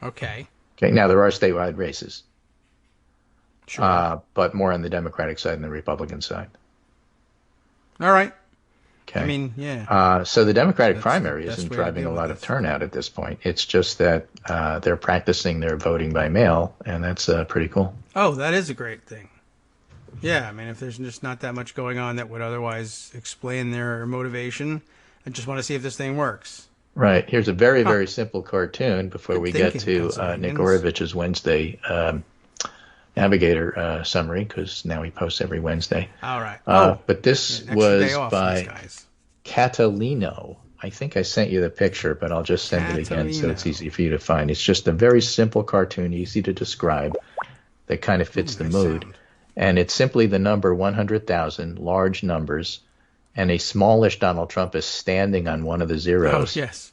okay. Okay, now there are statewide races, Sure. but more on the Democratic side than the Republican side. All right. Okay. I mean, yeah. So the Democratic That's primary the best isn't way to driving a deal lot with of this. turnout at this point. It's just that they're practicing their voting by mail, and that's pretty cool. Oh, that is a great thing. Yeah, I mean, if there's just not that much going on that would otherwise explain their motivation, I just want to see if this thing works. Right. Here's a very, very simple cartoon before we get thinking, to Nick Orovich's Wednesday Navigator summary, because now he posts every Wednesday. All right. But this extra was day off, these by guys. Catalino. I think I sent you the picture, but I'll just send it again so it's Catalino. easy for you to find. It's just a very simple cartoon, easy to describe, that kind of fits the nice mood. sound. And it's simply the number 100,000, large numbers, and a smallish Donald Trump is standing on one of the Oh, zeros yes.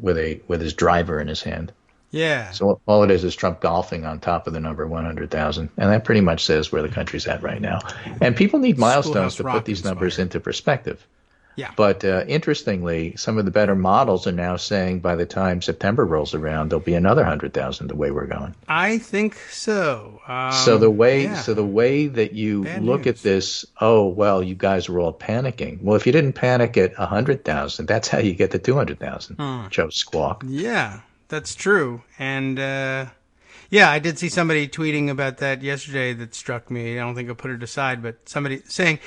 with his driver in his hand. Yeah. So all it is Trump golfing on top of the number 100,000. And that pretty much says where the country's at right now. And people need milestones to put these numbers into perspective. Yeah. But interestingly, some of the better models are now saying by the time September rolls around, there'll be another 100,000 the way we're going. I think so. So the way that you Bad look news. at this, oh, well, you guys were all panicking. Well, if you didn't panic at 100,000, that's how you get to 200,000, Joe Squawk. Yeah, that's true. And yeah, I did see somebody tweeting about that yesterday that struck me. I don't think I'll put it aside, but somebody saying,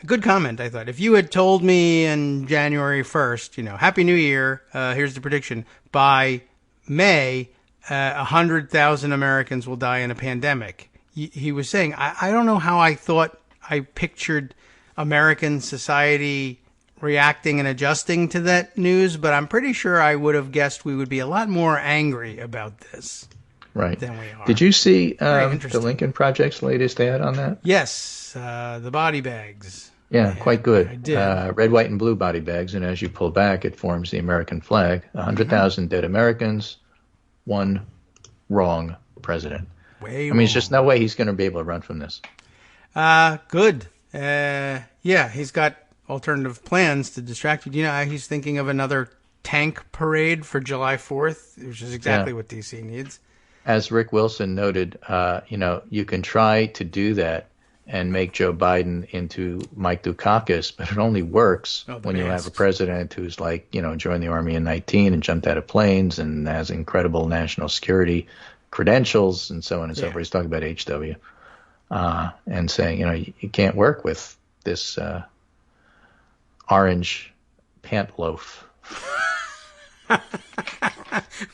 good comment, I thought. If you had told me on January 1st, Happy New Year, here's the prediction, by May, 100,000 Americans will die in a pandemic. He was saying, I don't know how I thought I pictured American society reacting and adjusting to that news, but I'm pretty sure I would have guessed we would be a lot more angry about this. Right. Than we are. Did you see the interesting. Lincoln Project's latest ad on that? Yes, the body bags. Yeah, quite good. I did. Red, white, and blue body bags, and as you pull back, it forms the American flag. 100,000 dead Americans, one wrong president. Way I mean, there's just no way he's going to be able to run from this. Good. Yeah, he's got alternative plans to distract you. He's thinking of another tank parade for July 4th, which is exactly what D.C. needs. As Rick Wilson noted, you can try to do that and make Joe Biden into Mike Dukakis, but it only works when you have a president who's like, joined the Army in 19 and jumped out of planes and has incredible national security credentials and so on and so forth. He's talking about HW and saying, you can't work with this orange pant loaf.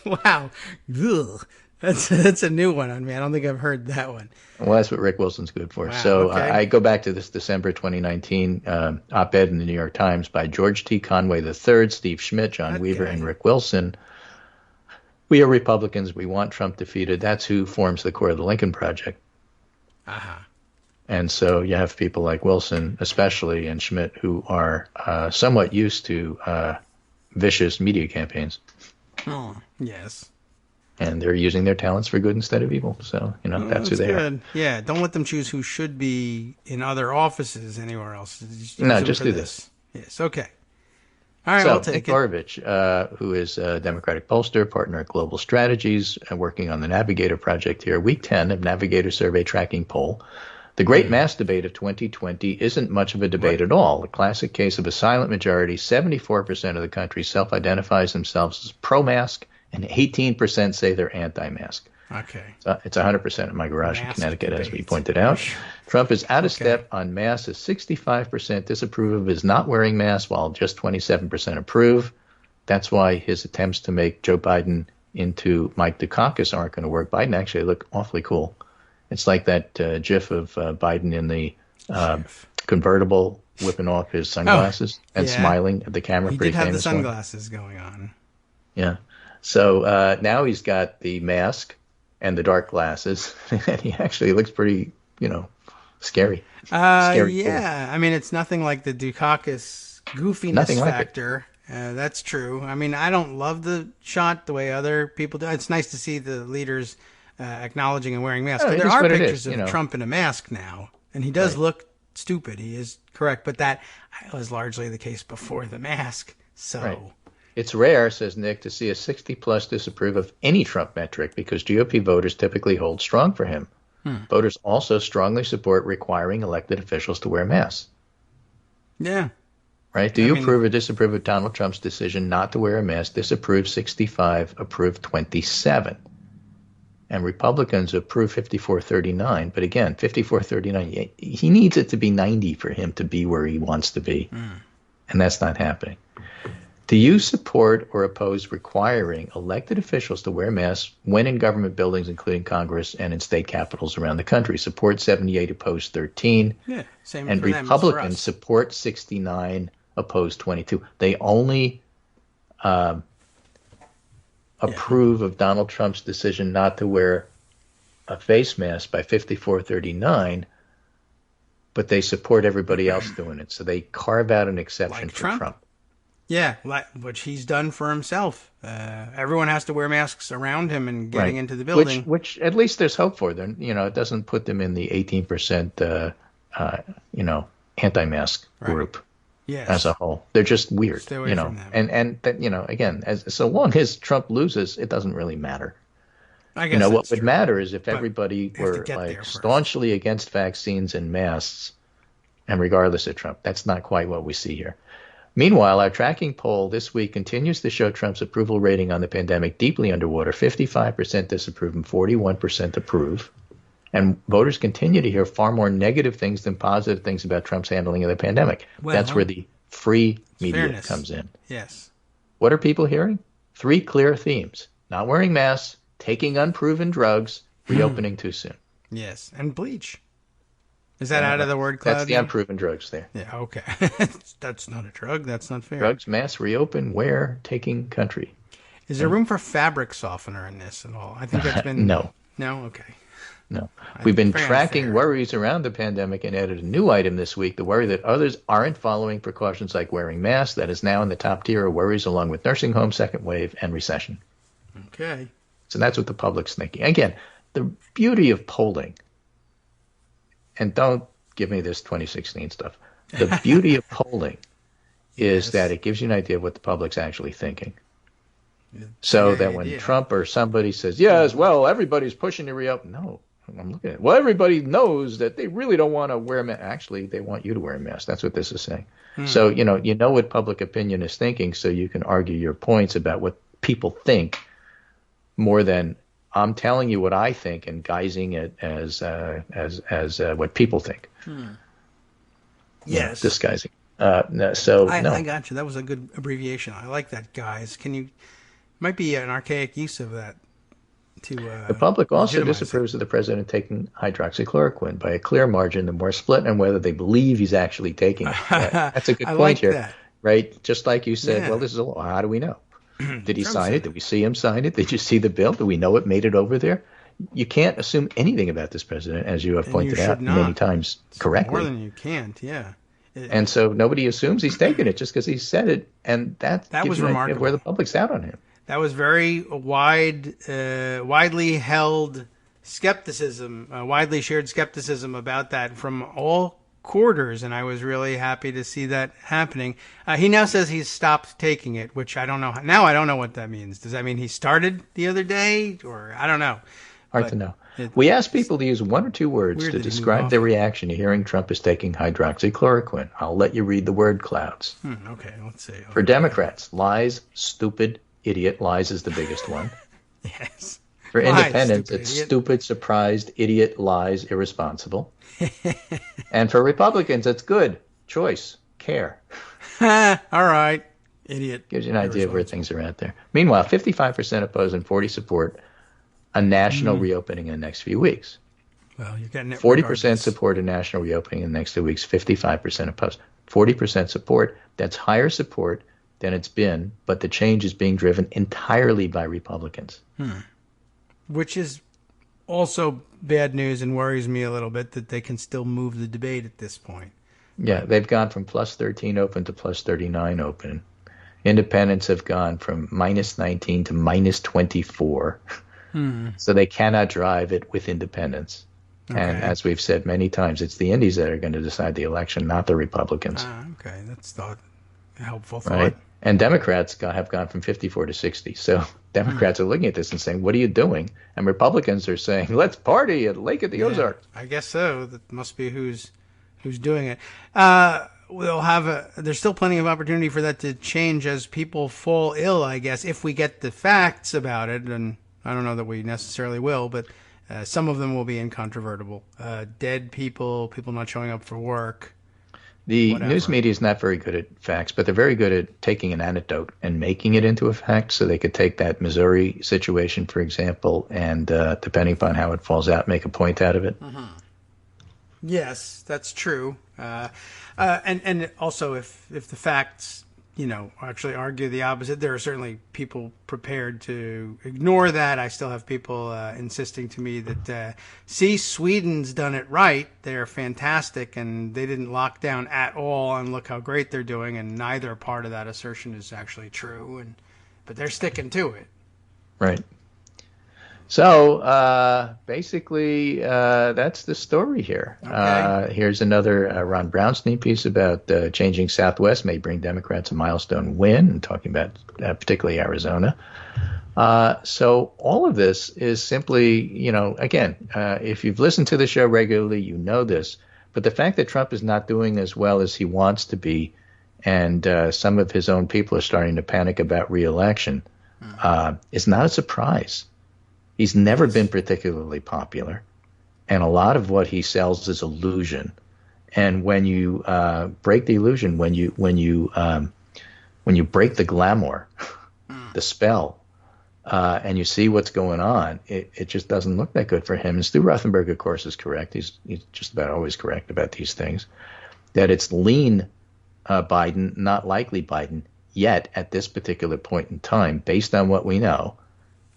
Wow. Ugh. That's a new one on me. I don't think I've heard that one. Well, that's what Rick Wilson's good for. Wow, So okay. I go back to this December 2019 op-ed in the New York Times by George T. Conway III, Steve Schmidt, John Weaver, and Rick Wilson. We are Republicans. We want Trump defeated. That's who forms the core of the Lincoln Project. Uh-huh. And so you have people like Wilson, especially, and Schmidt, who are somewhat used to vicious media campaigns. Oh, yes. And they're using their talents for good instead of evil. So, that's who they good. are. Yeah, don't let them choose who should be in other offices anywhere else. Just use No, them just for do this. Yes, okay. All right, So I'll take Nick it. Orovic, who is a Democratic pollster, partner at Global Strategies, working on the Navigator project here. Week 10 of Navigator survey tracking poll. The great mask debate of 2020 isn't much of a debate at all. A classic case of a silent majority. 74% of the country self-identifies themselves as pro-mask, and 18% say they're anti-mask. Okay. It's 100% in my garage in Connecticut, debate. as we pointed out. Trump is out of step on masks, as 65% disapprove of his not wearing masks, while just 27% approve. That's why his attempts to make Joe Biden into Mike Dukakis aren't going to work. Biden actually look awfully cool. It's like that GIF of Biden in the convertible whipping off his sunglasses and smiling at the camera. He Pretty did have famous the sunglasses going on. Yeah. So now he's got the mask and the dark glasses, and he actually looks pretty, scary. Scary yeah. cool. I mean, it's nothing like the Dukakis goofiness factor. That's true. I mean, I don't love the shot the way other people do. It's nice to see the leaders acknowledging and wearing masks. But there are pictures of Trump in a mask now, and he does look stupid. He is correct, but that was largely the case before the mask. So it's rare, says Nick, to see a 60-plus disapprove of any Trump metric because GOP voters typically hold strong for him. Voters also strongly support requiring elected officials to wear masks. Yeah. Right? Do you approve or disapprove of Donald Trump's decision not to wear a mask? Disapprove 65, approve 27. And Republicans approve 54-39. But again, 54-39, he needs it to be 90 for him to be where he wants to be. And that's not happening. Do you support or oppose requiring elected officials to wear masks when in government buildings, including Congress and in state capitals around the country? Support 78, oppose 13. Yeah, same and for them as Republicans for us. support 69, oppose 22. They only approve of Donald Trump's decision not to wear a face mask by 54-39, but they support everybody else doing it. So they carve out an exception for Trump. Yeah, which he's done for himself. Everyone has to wear masks around him and getting into the building. Which at least there's hope for them. It doesn't put them in the 18%, anti-mask group. Yes. As a whole, they're just weird, Stay away from them. and again, so long as Trump loses, it doesn't really matter. I guess what that's would true. matter is if But everybody you have to were get there like first. staunchly against vaccines and masks, and regardless of Trump. That's not quite what we see here. Meanwhile, our tracking poll this week continues to show Trump's approval rating on the pandemic deeply underwater. 55% disapprove and 41% approve. And voters continue to hear far more negative things than positive things about Trump's handling of the pandemic. Well, that's where the free media fairness comes in. Yes. What are people hearing? 3 clear themes. Not wearing masks, taking unproven drugs, reopening too soon. Yes. And bleach. Is that out of the word cloud? That's the unproven drugs there. Yeah, okay. That's not a drug. That's not fair. Drugs, masks, reopen, wear, taking country. Is there room for fabric softener in this at all? I think that's been... No. No? Okay. No. We've been Very tracking unfair. worries around the pandemic and added a new item this week, the worry that others aren't following precautions like wearing masks. That is now in the top tier of worries along with nursing home, second wave, and recession. Okay. So that's what the public's thinking. Again, the beauty of polling, and don't give me this 2016 stuff, the beauty of polling is that it gives you an idea of what the public's actually thinking. So that when Trump or somebody says, yes, well, everybody's pushing to reopen. No, I'm looking at it. Well, everybody knows that they really don't want to wear a mask. Actually, they want you to wear a mask. That's what this is saying. So, you know what public opinion is thinking, so you can argue your points about what people think more than I'm telling you what I think and guising it as what people think. Yes. Disguising. I got you. That was a good abbreviation. I like that, guys. Might be an archaic use of that. The public also disapproves of the president taking hydroxychloroquine by a clear margin. The more split on whether they believe he's actually taking it. That's a good point like here, that. right? Just like you said, Yeah. well, this is a law. How do we know? Did he Trump sign said it? Did we see him sign it? Did you see the bill? Do we know it made it over there? You can't assume anything about this president, as you have pointed you out should many not. times correctly. More than you can't, yeah. And so nobody assumes he's taken it just because he said it, and that gives was you an idea of remarkable. where the public's out on him. That was very widely held skepticism, widely shared skepticism about that from all quarters, and I was really happy to see that happening. He now says he's stopped taking it, which I don't know. Now I don't know what that means. Does that mean he started the other day, or I don't know? Hard to know. We asked people to use one or two words to describe their reaction to hearing Trump is taking hydroxychloroquine. I'll let you read the word clouds. Okay, let's see. For Democrats, lies, stupid, idiot. Lies is the biggest one. Yes. For independents, stupid, it's idiot. stupid, surprised, idiot, lies, irresponsible. And for Republicans, it's good, choice, care. All right. Idiot. Gives you an idea of where things are at there. Meanwhile, 55% oppose and 40% support a national reopening in the next few weeks. Well, you're getting it 40% regardless. support a national reopening in the next 2 weeks, 55% oppose. 40% support, that's higher support than it's been, but the change is being driven entirely by Republicans. Which is also bad news and worries me a little bit that they can still move the debate at this point. Yeah, they've gone from plus 13 open to plus 39 open. Independents have gone from minus 19 to minus 24. So they cannot drive it with independents. Okay. And as we've said many times, it's the indies that are going to decide the election, not the Republicans. Okay, that's a helpful thought. Right? And Democrats have gone from 54 to 60. So Democrats are looking at this and saying, what are you doing? And Republicans are saying, let's party at Lake of the Ozarks. I guess so. That must be who's doing it. There's still plenty of opportunity for that to change as people fall ill, I guess, if we get the facts about it. And I don't know that we necessarily will, but some of them will be incontrovertible. Dead people, people not showing up for work. The news media is not very good at facts, but they're very good at taking an anecdote and making it into a fact. So they could take that Missouri situation, for example, and depending upon how it falls out, make a point out of it. Yes, that's true. And also, if the facts, actually argue the opposite, there are certainly people prepared to ignore that. I still have people insisting to me that, see, Sweden's done it right. They're fantastic, and they didn't lock down at all, and look how great they're doing. And neither part of that assertion is actually true. But they're sticking to it. Right. So basically, that's the story here. Okay. Here's another Ron Brownstein piece about changing Southwest may bring Democrats a milestone win, and talking about particularly Arizona. So all of this is simply, again, if you've listened to the show regularly, you know this. But the fact that Trump is not doing as well as he wants to be, and some of his own people are starting to panic about re-election, is not a surprise. He's never been particularly popular, and a lot of what he sells is illusion. And when you break the illusion, when you break the glamour, the spell, and you see what's going on, it just doesn't look that good for him. And Stu Rothenberg, of course, is correct. He's just about always correct about these things. That it's lean Biden, not likely Biden, yet at this particular point in time, based on what we know.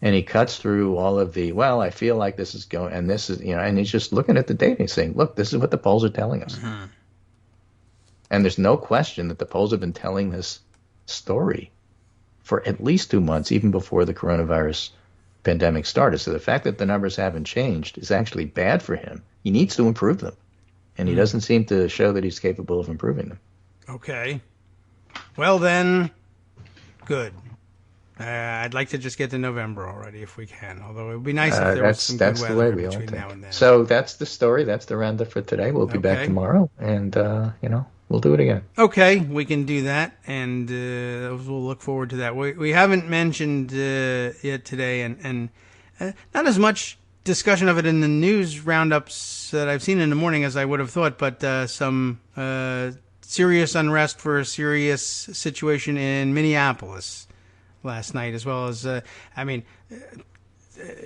And he cuts through all of the, I feel like this is going, and this is, and he's just looking at the data and saying, look, this is what the polls are telling us. And there's no question that the polls have been telling this story for at least 2 months, even before the coronavirus pandemic started. So the fact that the numbers haven't changed is actually bad for him. He needs to improve them. And he doesn't seem to show that he's capable of improving them. Okay. Well, then, good. I'd like to just get to November already if we can, although it would be nice if there was some good weather between now and then. So that's the story. That's the roundup for today. We'll be back tomorrow, and, we'll do it again. Okay, we can do that, and we'll look forward to that. We haven't mentioned yet today, and not as much discussion of it in the news roundups that I've seen in the morning as I would have thought, but some serious unrest for a serious situation in Minneapolis last night, as well as,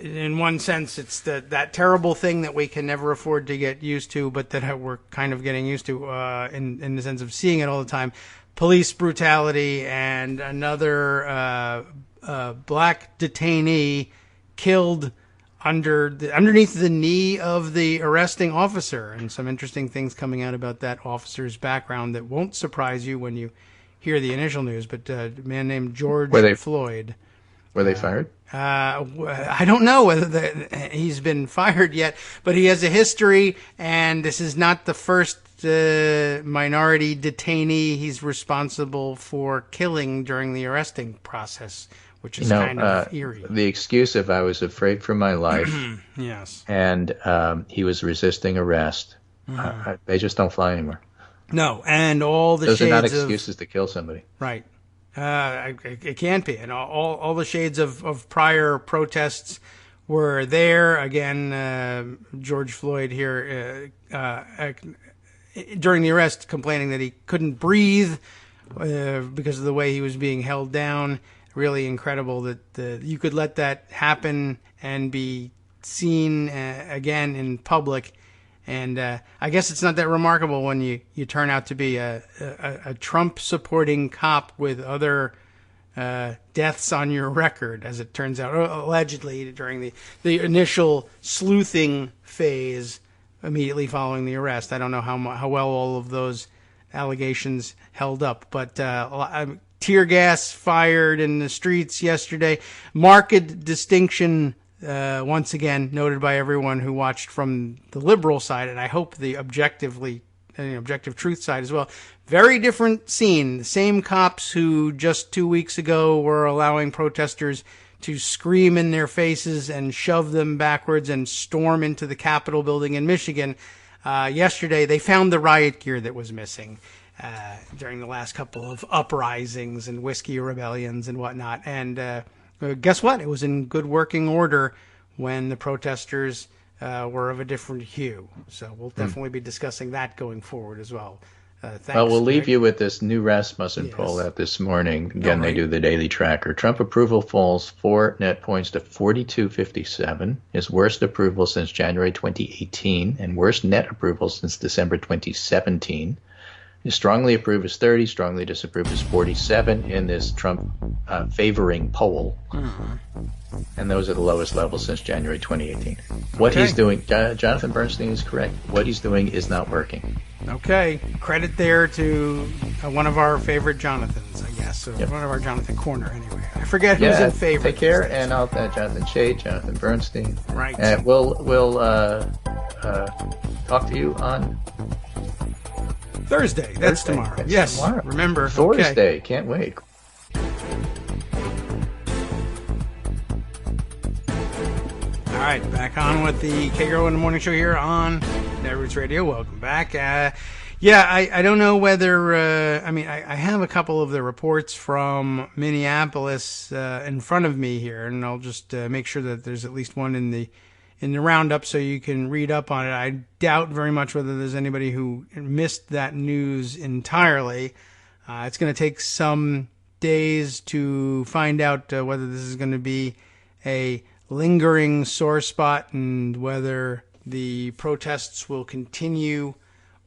in one sense, it's that terrible thing that we can never afford to get used to, but that we're kind of getting used to in the sense of seeing it all the time. Police brutality and another black detainee killed underneath the knee of the arresting officer, and some interesting things coming out about that officer's background that won't surprise you when you hear the initial news, but a man named George Floyd. Were they fired? I don't know whether he's been fired yet, but he has a history, and this is not the first minority detainee he's responsible for killing during the arresting process, which is kind of eerie. The excuse of I was afraid for my life, Yes, and he was resisting arrest. They just don't fly anymore. No, and all the Those shades are not excuses to kill somebody. Right. It can't be. And all the shades of prior protests were there. Again, George Floyd here during the arrest complaining that he couldn't breathe because of the way he was being held down. Really incredible that you could let that happen and be seen again in public. And I guess it's not that remarkable when you turn out to be a Trump-supporting cop with other deaths on your record, as it turns out, allegedly during the initial sleuthing phase immediately following the arrest. I don't know how well all of those allegations held up, but tear gas fired in the streets yesterday. Marked distinction once again noted by everyone who watched from the liberal side, and I hope the objective truth side as well. Very different scene. The same cops who just 2 weeks ago were allowing protesters to scream in their faces and shove them backwards and storm into the Capitol building in Michigan. Yesterday, they found the riot gear that was missing during the last couple of uprisings and whiskey rebellions and whatnot. And guess what? It was in good working order when the protesters were of a different hue. So we'll definitely be discussing that going forward as well. Thanks. Well, we'll leave you with this new Rasmussen poll out this morning. Again, They do the daily tracker. Trump approval falls 4 net points to 42.57, his worst approval since January 2018, and worst net approval since December 2017. His strongly approve is 30, strongly disapprove is 47 in this Trump favoring poll. And those are the lowest levels since January 2018. What he's doing, Jonathan Bernstein is correct. What he's doing is not working. Okay. Credit there to one of our favorite Jonathans, I guess. One of our Jonathan Corner, anyway. I forget who's in favor. Take care, and I'll Jonathan Shade, Jonathan Bernstein. Right. We'll talk to you on Thursday. That's tomorrow. That's yes. Tomorrow. Remember. Thursday. Okay. Can't wait. All right, back on with the Kagro in the Morning Show here on Netroots Radio. Welcome back. I don't know whether, I have a couple of the reports from Minneapolis in front of me here, and I'll just make sure that there's at least one in the roundup so you can read up on it. I doubt very much whether there's anybody who missed that news entirely. It's going to take some days to find out whether this is going to be a lingering sore spot and whether the protests will continue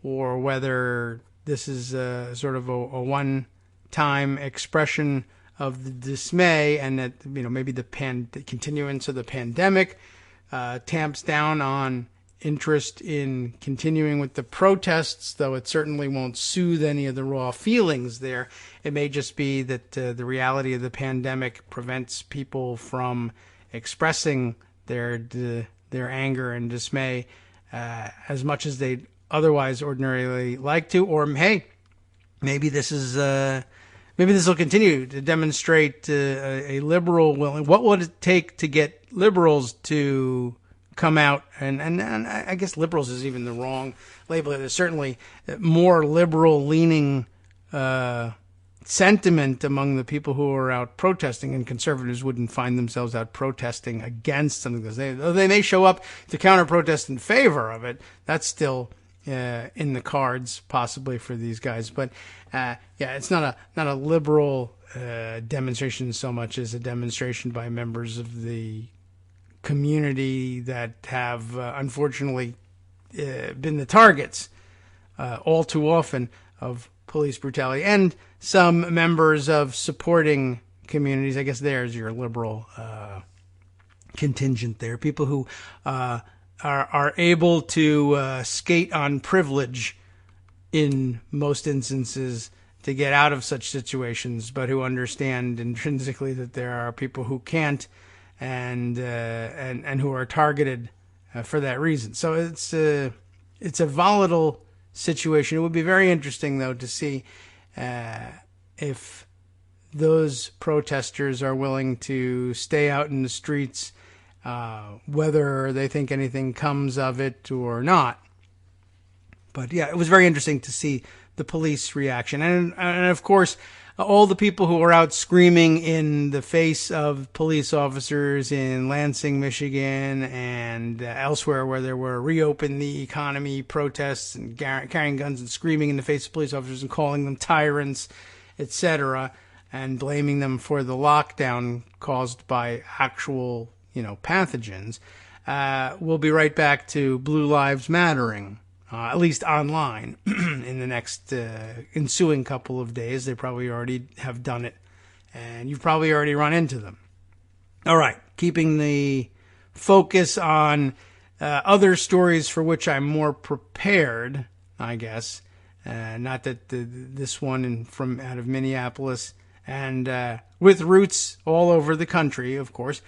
or whether this is sort of a one-time expression of the dismay and that maybe the continuance of the pandemic tamps down on interest in continuing with the protests, though it certainly won't soothe any of the raw feelings there. It may just be that the reality of the pandemic prevents people from expressing their anger and dismay as much as they'd otherwise ordinarily like to, or maybe this will continue to demonstrate a liberal will. What would it take to get liberals to come out? And I guess liberals is even the wrong label. There's certainly more liberal-leaning sentiment among the people who are out protesting, and conservatives wouldn't find themselves out protesting against something. They may show up to counter-protest in favor of it. That's still in the cards, possibly, for these guys. But it's not a liberal demonstration so much as a demonstration by members of the community that have unfortunately been the targets all too often of police brutality, and some members of supporting communities. I guess there's your liberal contingent there. People who are able to skate on privilege in most instances to get out of such situations, but who understand intrinsically that there are people who can't and who are targeted for that reason. So it's a volatile situation. It would be very interesting, though, to see if those protesters are willing to stay out in the streets, whether they think anything comes of it or not. But yeah, it was very interesting to see the police reaction. And of course, all the people who were out screaming in the face of police officers in Lansing, Michigan, and elsewhere where there were reopen the economy protests and carrying guns and screaming in the face of police officers and calling them tyrants, etc., and blaming them for the lockdown caused by actual, pathogens. We'll be right back to Blue Lives Mattering. At least online, in the next ensuing couple of days. They probably already have done it, and you've probably already run into them. All right, keeping the focus on other stories for which I'm more prepared, I guess. Not that this one from out of Minneapolis, and with roots all over the country, of course,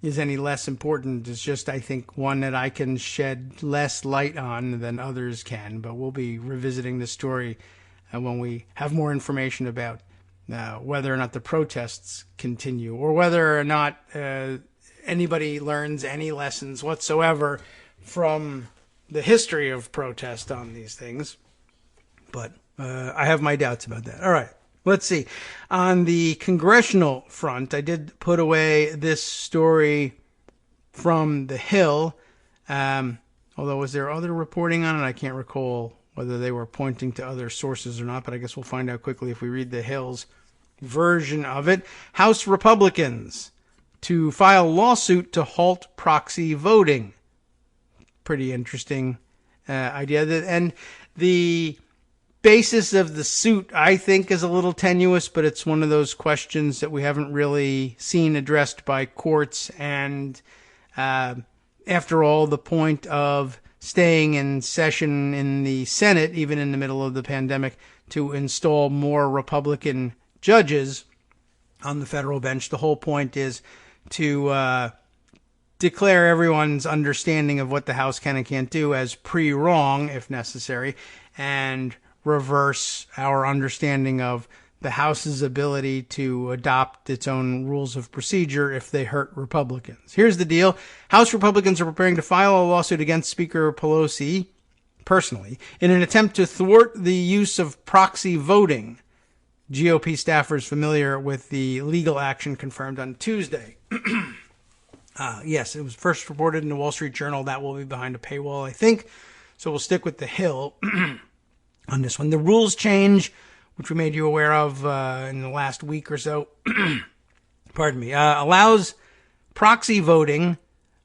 is any less important. It's just, I think, one that I can shed less light on than others can. But we'll be revisiting the story when we have more information about whether or not the protests continue, or whether or not anybody learns any lessons whatsoever from the history of protest on these things. But I have my doubts about that. All right. Let's see. On the congressional front, I did put away this story from The Hill. Although, was there other reporting on it? I can't recall whether they were pointing to other sources or not, but I guess we'll find out quickly if we read The Hill's version of it. House Republicans to file lawsuit to halt proxy voting. Pretty interesting idea. And the basis of the suit, I think, is a little tenuous, but it's one of those questions that we haven't really seen addressed by courts. And after all, the point of staying in session in the Senate, even in the middle of the pandemic, to install more Republican judges on the federal bench, the whole point is to declare everyone's understanding of what the House can and can't do as pre-wrong, if necessary, and reverse our understanding of the House's ability to adopt its own rules of procedure if they hurt Republicans. Here's the deal. House Republicans are preparing to file a lawsuit against Speaker Pelosi, personally, in an attempt to thwart the use of proxy voting. GOP staffers familiar with the legal action confirmed on Tuesday. Yes, it was first reported in the Wall Street Journal. That will be behind a paywall, I think. So we'll stick with The Hill on this one. The rules change, which we made you aware of in the last week or so, pardon me, allows proxy voting,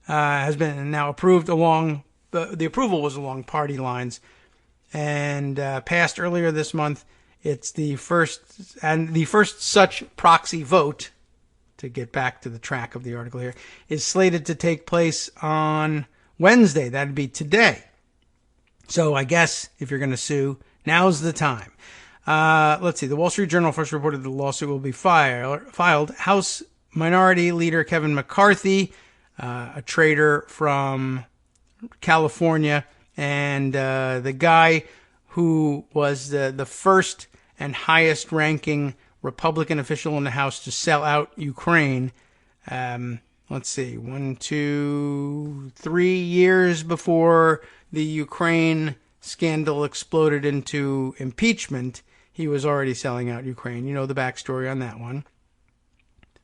has been now approved along, the approval was along party lines, and passed earlier this month. It's the first such proxy vote, to get back to the track of the article here, is slated to take place on Wednesday. That'd be today. So I guess if you're going to sue, now's the time. Let's see. The Wall Street Journal first reported the lawsuit will be filed. House Minority Leader Kevin McCarthy, a trader from California, and the guy who was the first and highest ranking Republican official in the House to sell out Ukraine. Let's see, 1, 2, 3 years before the Ukraine scandal exploded into impeachment, he was already selling out Ukraine. You know the backstory on that one.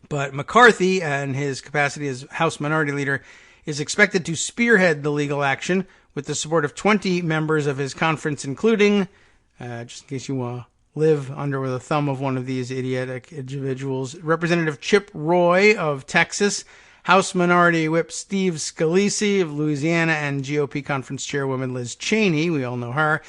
But McCarthy, and his capacity as House Minority Leader, is expected to spearhead the legal action with the support of 20 members of his conference, including, just in case you live under the thumb of one of these idiotic individuals, Representative Chip Roy of Texas, House Minority Whip Steve Scalise of Louisiana, and GOP Conference Chairwoman Liz Cheney, we all know her,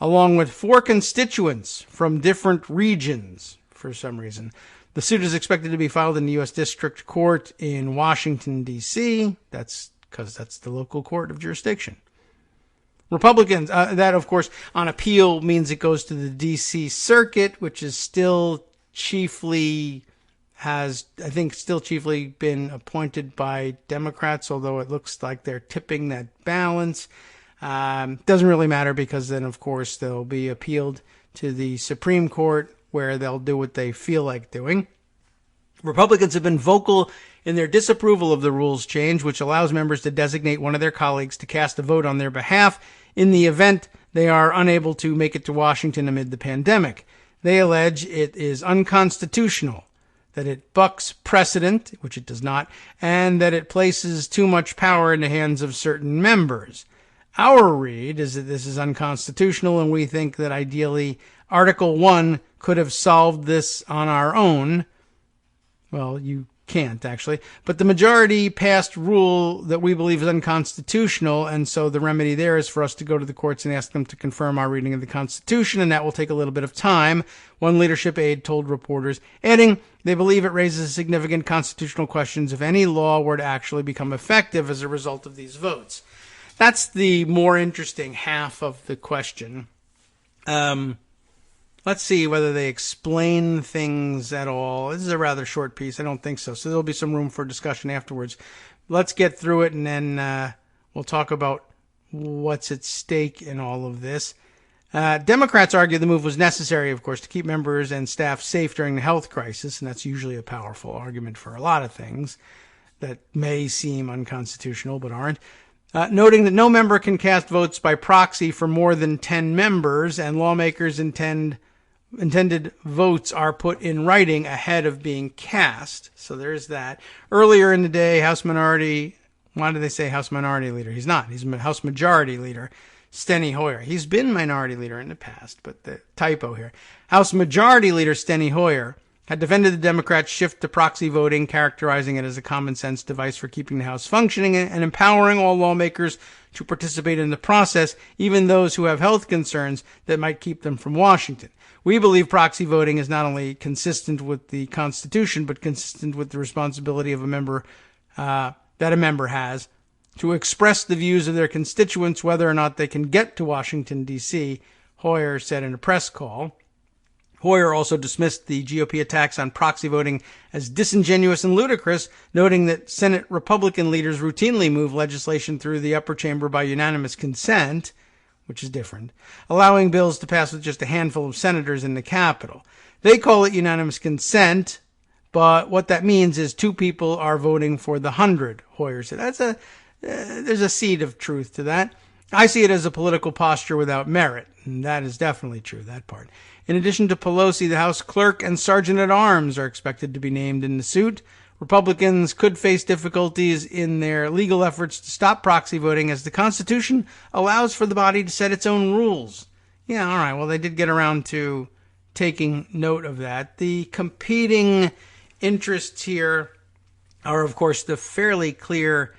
along with 4 constituents from different regions for some reason. The suit is expected to be filed in the U.S. District Court in Washington, D.C. That's because that's the local court of jurisdiction. Republicans, that of course on appeal means it goes to the D.C. Circuit, which is still chiefly been appointed by Democrats, although it looks like they're tipping that balance. Doesn't really matter because then, of course, they'll be appealed to the Supreme Court, where they'll do what they feel like doing. Republicans have been vocal in their disapproval of the rules change, which allows members to designate one of their colleagues to cast a vote on their behalf in the event they are unable to make it to Washington amid the pandemic. They allege it is unconstitutional, that it bucks precedent, which it does not, and that it places too much power in the hands of certain members. Our read is that this is unconstitutional, and we think that ideally Article 1 could have solved this on our own. Well, you can't, actually. But the majority passed rule that we believe is unconstitutional, and so the remedy there is for us to go to the courts and ask them to confirm our reading of the Constitution, and that will take a little bit of time, one leadership aide told reporters, adding they believe it raises significant constitutional questions if any law were to actually become effective as a result of these votes. That's the more interesting half of the question. Let's see whether they explain things at all. This is a rather short piece. I don't think so. So there'll be some room for discussion afterwards. Let's get through it, and then we'll talk about what's at stake in all of this. Democrats argue the move was necessary, of course, to keep members and staff safe during the health crisis, and that's usually a powerful argument for a lot of things that may seem unconstitutional but aren't. Noting that no member can cast votes by proxy for more than 10 members, and lawmakers' intended votes are put in writing ahead of being cast. So there's that. Earlier in the day, House Minority, why do they say House Minority Leader? He's not. He's House Majority Leader, Steny Hoyer. He's been Minority Leader in the past, but the typo here. House Majority Leader Steny Hoyer had defended the Democrats' shift to proxy voting, characterizing it as a common-sense device for keeping the House functioning and empowering all lawmakers to participate in the process, even those who have health concerns that might keep them from Washington. We believe proxy voting is not only consistent with the Constitution, but consistent with the responsibility of a member that a member has to express the views of their constituents, whether or not they can get to Washington, D.C., Hoyer said in a press call. Hoyer also dismissed the GOP attacks on proxy voting as disingenuous and ludicrous, noting that Senate Republican leaders routinely move legislation through the upper chamber by unanimous consent, which is different, allowing bills to pass with just a handful of senators in the Capitol. They call it unanimous consent, but what that means is 2 people are voting for the 100, Hoyer said. There's a seed of truth to that. I see it as a political posture without merit, and that is definitely true, that part. In addition to Pelosi, the House Clerk and Sergeant-at-Arms are expected to be named in the suit. Republicans could face difficulties in their legal efforts to stop proxy voting, as the Constitution allows for the body to set its own rules. Yeah, all right, well, they did get around to taking note of that. The competing interests here are, of course, the fairly clear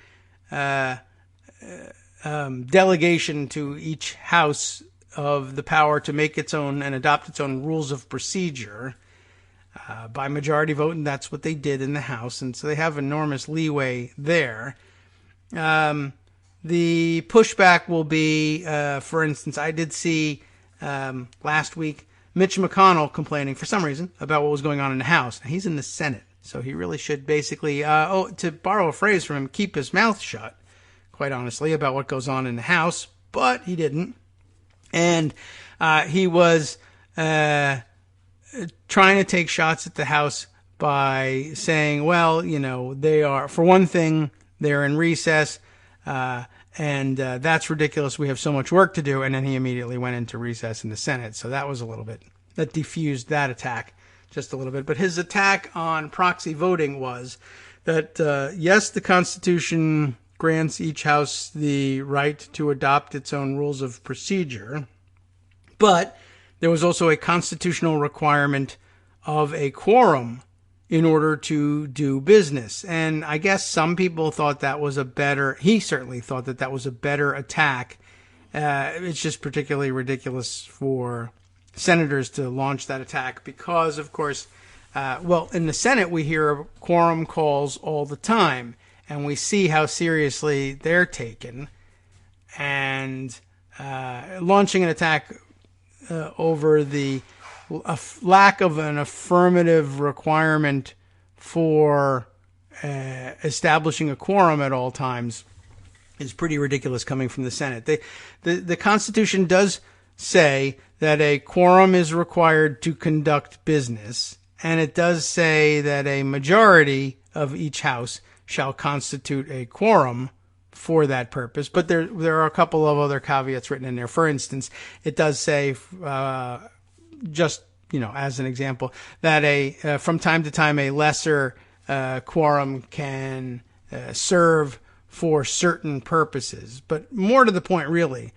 delegation to each house of the power to make its own and adopt its own rules of procedure by majority vote, and that's what they did in the House, and so they have enormous leeway there. The pushback will be, for instance, I did see last week Mitch McConnell complaining for some reason about what was going on in the House. Now, he's in the Senate, so he really should basically, to borrow a phrase from him, keep his mouth shut, quite honestly, about what goes on in the House, but he didn't. And he was trying to take shots at the House by saying, well, you know, they are, for one thing, they're in recess, and that's ridiculous. We have so much work to do. And then he immediately went into recess in the Senate. So that was a little bit, that diffused that attack just a little bit. But his attack on proxy voting was that, yes, the Constitution grants each house the right to adopt its own rules of procedure, but there was also a constitutional requirement of a quorum in order to do business. And I guess some people thought that was he certainly thought that that was a better attack. It's just particularly ridiculous for senators to launch that attack because, of course, in the Senate we hear quorum calls all the time. And we see how seriously they're taken, and launching an attack over the lack of an affirmative requirement for establishing a quorum at all times is pretty ridiculous coming from the Senate. The Constitution does say that a quorum is required to conduct business, and it does say that a majority of each house shall constitute a quorum for that purpose. But there are a couple of other caveats written in there. For instance, it does say, just as an example, that from time to time a lesser quorum can serve for certain purposes. But more to the point, really,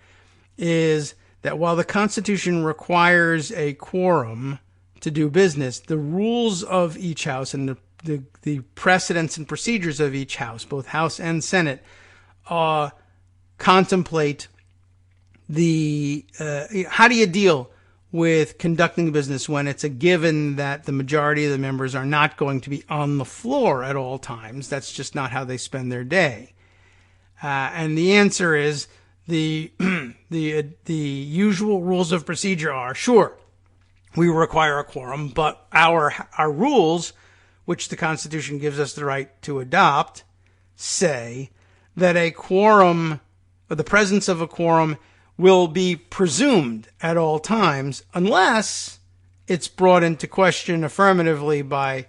is that while the Constitution requires a quorum to do business, the rules of each house and the precedents and procedures of each house, both House and Senate, contemplate how do you deal with conducting business when it's a given that the majority of the members are not going to be on the floor at all times. That's just not how they spend their day. And the answer is the usual rules of procedure are, sure, we require a quorum, but our rules, which the Constitution gives us the right to adopt, say that a quorum, or the presence of a quorum, will be presumed at all times unless it's brought into question affirmatively by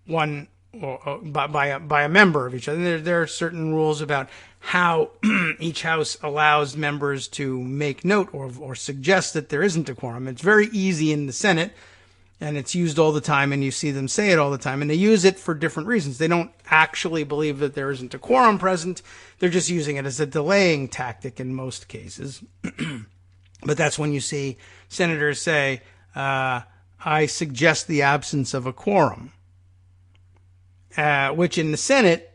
one or by a member of each other. There are certain rules about how each house allows members to make note or suggest that there isn't a quorum. It's very easy in the Senate, and it's used all the time, and you see them say it all the time, and they use it for different reasons. They don't actually believe that there isn't a quorum present. They're just using it as a delaying tactic in most cases. But that's when you see senators say, I suggest the absence of a quorum, which in the Senate,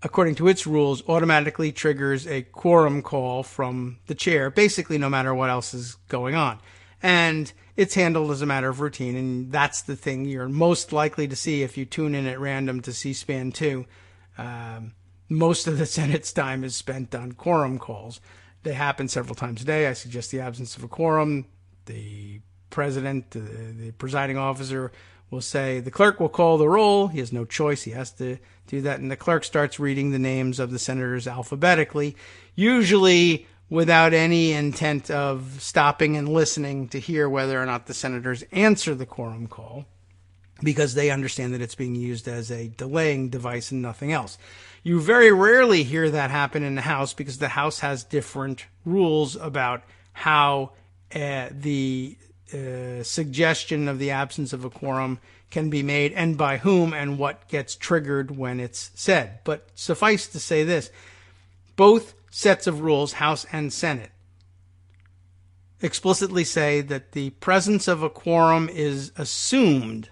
according to its rules, automatically triggers a quorum call from the chair, basically no matter what else is going on. And it's handled as a matter of routine, and that's the thing you're most likely to see if you tune in at random to C-SPAN 2. Most of the Senate's time is spent on quorum calls. They happen several times a day. I suggest the absence of a quorum. The president, the presiding officer, will say, the clerk will call the roll. He has no choice. He has to do that. And the clerk starts reading the names of the senators alphabetically, usually without any intent of stopping and listening to hear whether or not the senators answer the quorum call, because they understand that it's being used as a delaying device and nothing else. You very rarely hear that happen in the House because the House has different rules about how the suggestion of the absence of a quorum can be made and by whom and what gets triggered when it's said. But suffice to say this, both sets of rules, House and Senate, explicitly say that the presence of a quorum is assumed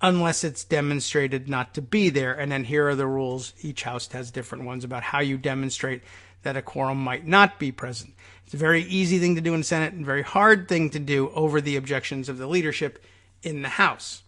unless it's demonstrated not to be there. And then here are the rules. Each house has different ones about how you demonstrate that a quorum might not be present. It's a very easy thing to do in the Senate and a very hard thing to do over the objections of the leadership in the House.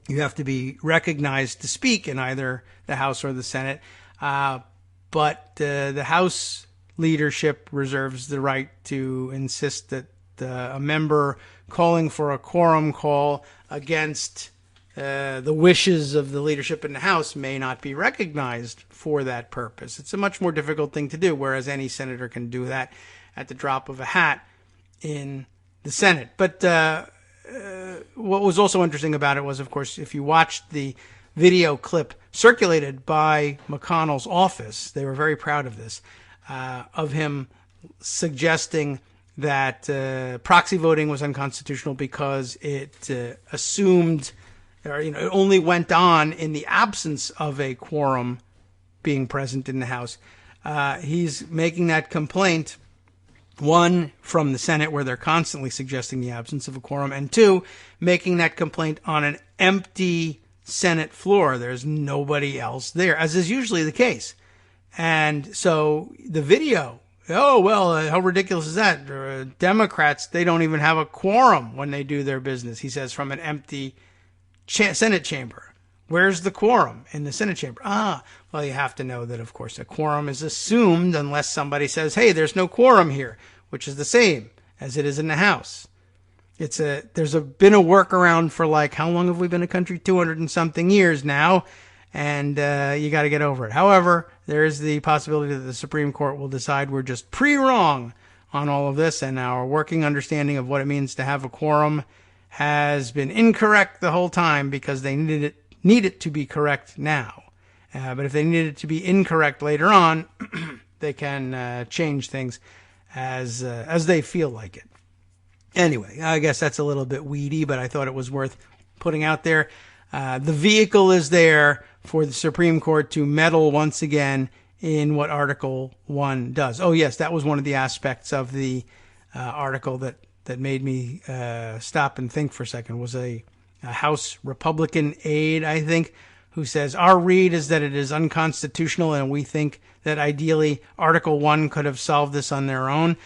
You have to be recognized to speak in either the House or the Senate, but the House leadership reserves the right to insist that a member calling for a quorum call against the wishes of the leadership in the House may not be recognized for that purpose. It's a much more difficult thing to do, whereas any senator can do that at the drop of a hat in the Senate. But what was also interesting about it was, of course, if you watched the video clip circulated by McConnell's office, they were very proud of this, of him suggesting that proxy voting was unconstitutional because it assumed, or it only went on in the absence of a quorum being present in the House. He's making that complaint, one, from the Senate, where they're constantly suggesting the absence of a quorum, and two, making that complaint on an empty Senate floor. There's nobody else there, as is usually the case. And so the video, oh, well, how ridiculous is that? Democrats, they don't even have a quorum when they do their business, he says, from an empty Senate chamber. Where's the quorum in the Senate chamber? Well, you have to know that, of course, a quorum is assumed unless somebody says, hey, there's no quorum here, which is the same as it is in the House. There's been a workaround for, like, how long have we been a country? 200 and something years now, and you got to get over it. However, there is the possibility that the Supreme Court will decide we're just pre-wrong on all of this, and our working understanding of what it means to have a quorum has been incorrect the whole time because they need it to be correct now. But if they need it to be incorrect later on, they can change things as they feel like it. Anyway, I guess that's a little bit weedy, but I thought it was worth putting out there. The vehicle is there for the Supreme Court to meddle once again in what Article 1 does. Oh, yes, that was one of the aspects of the article that made me stop and think for a second, was a House Republican aide, I think, who says, our read is that it is unconstitutional and we think that ideally Article 1 could have solved this on their own.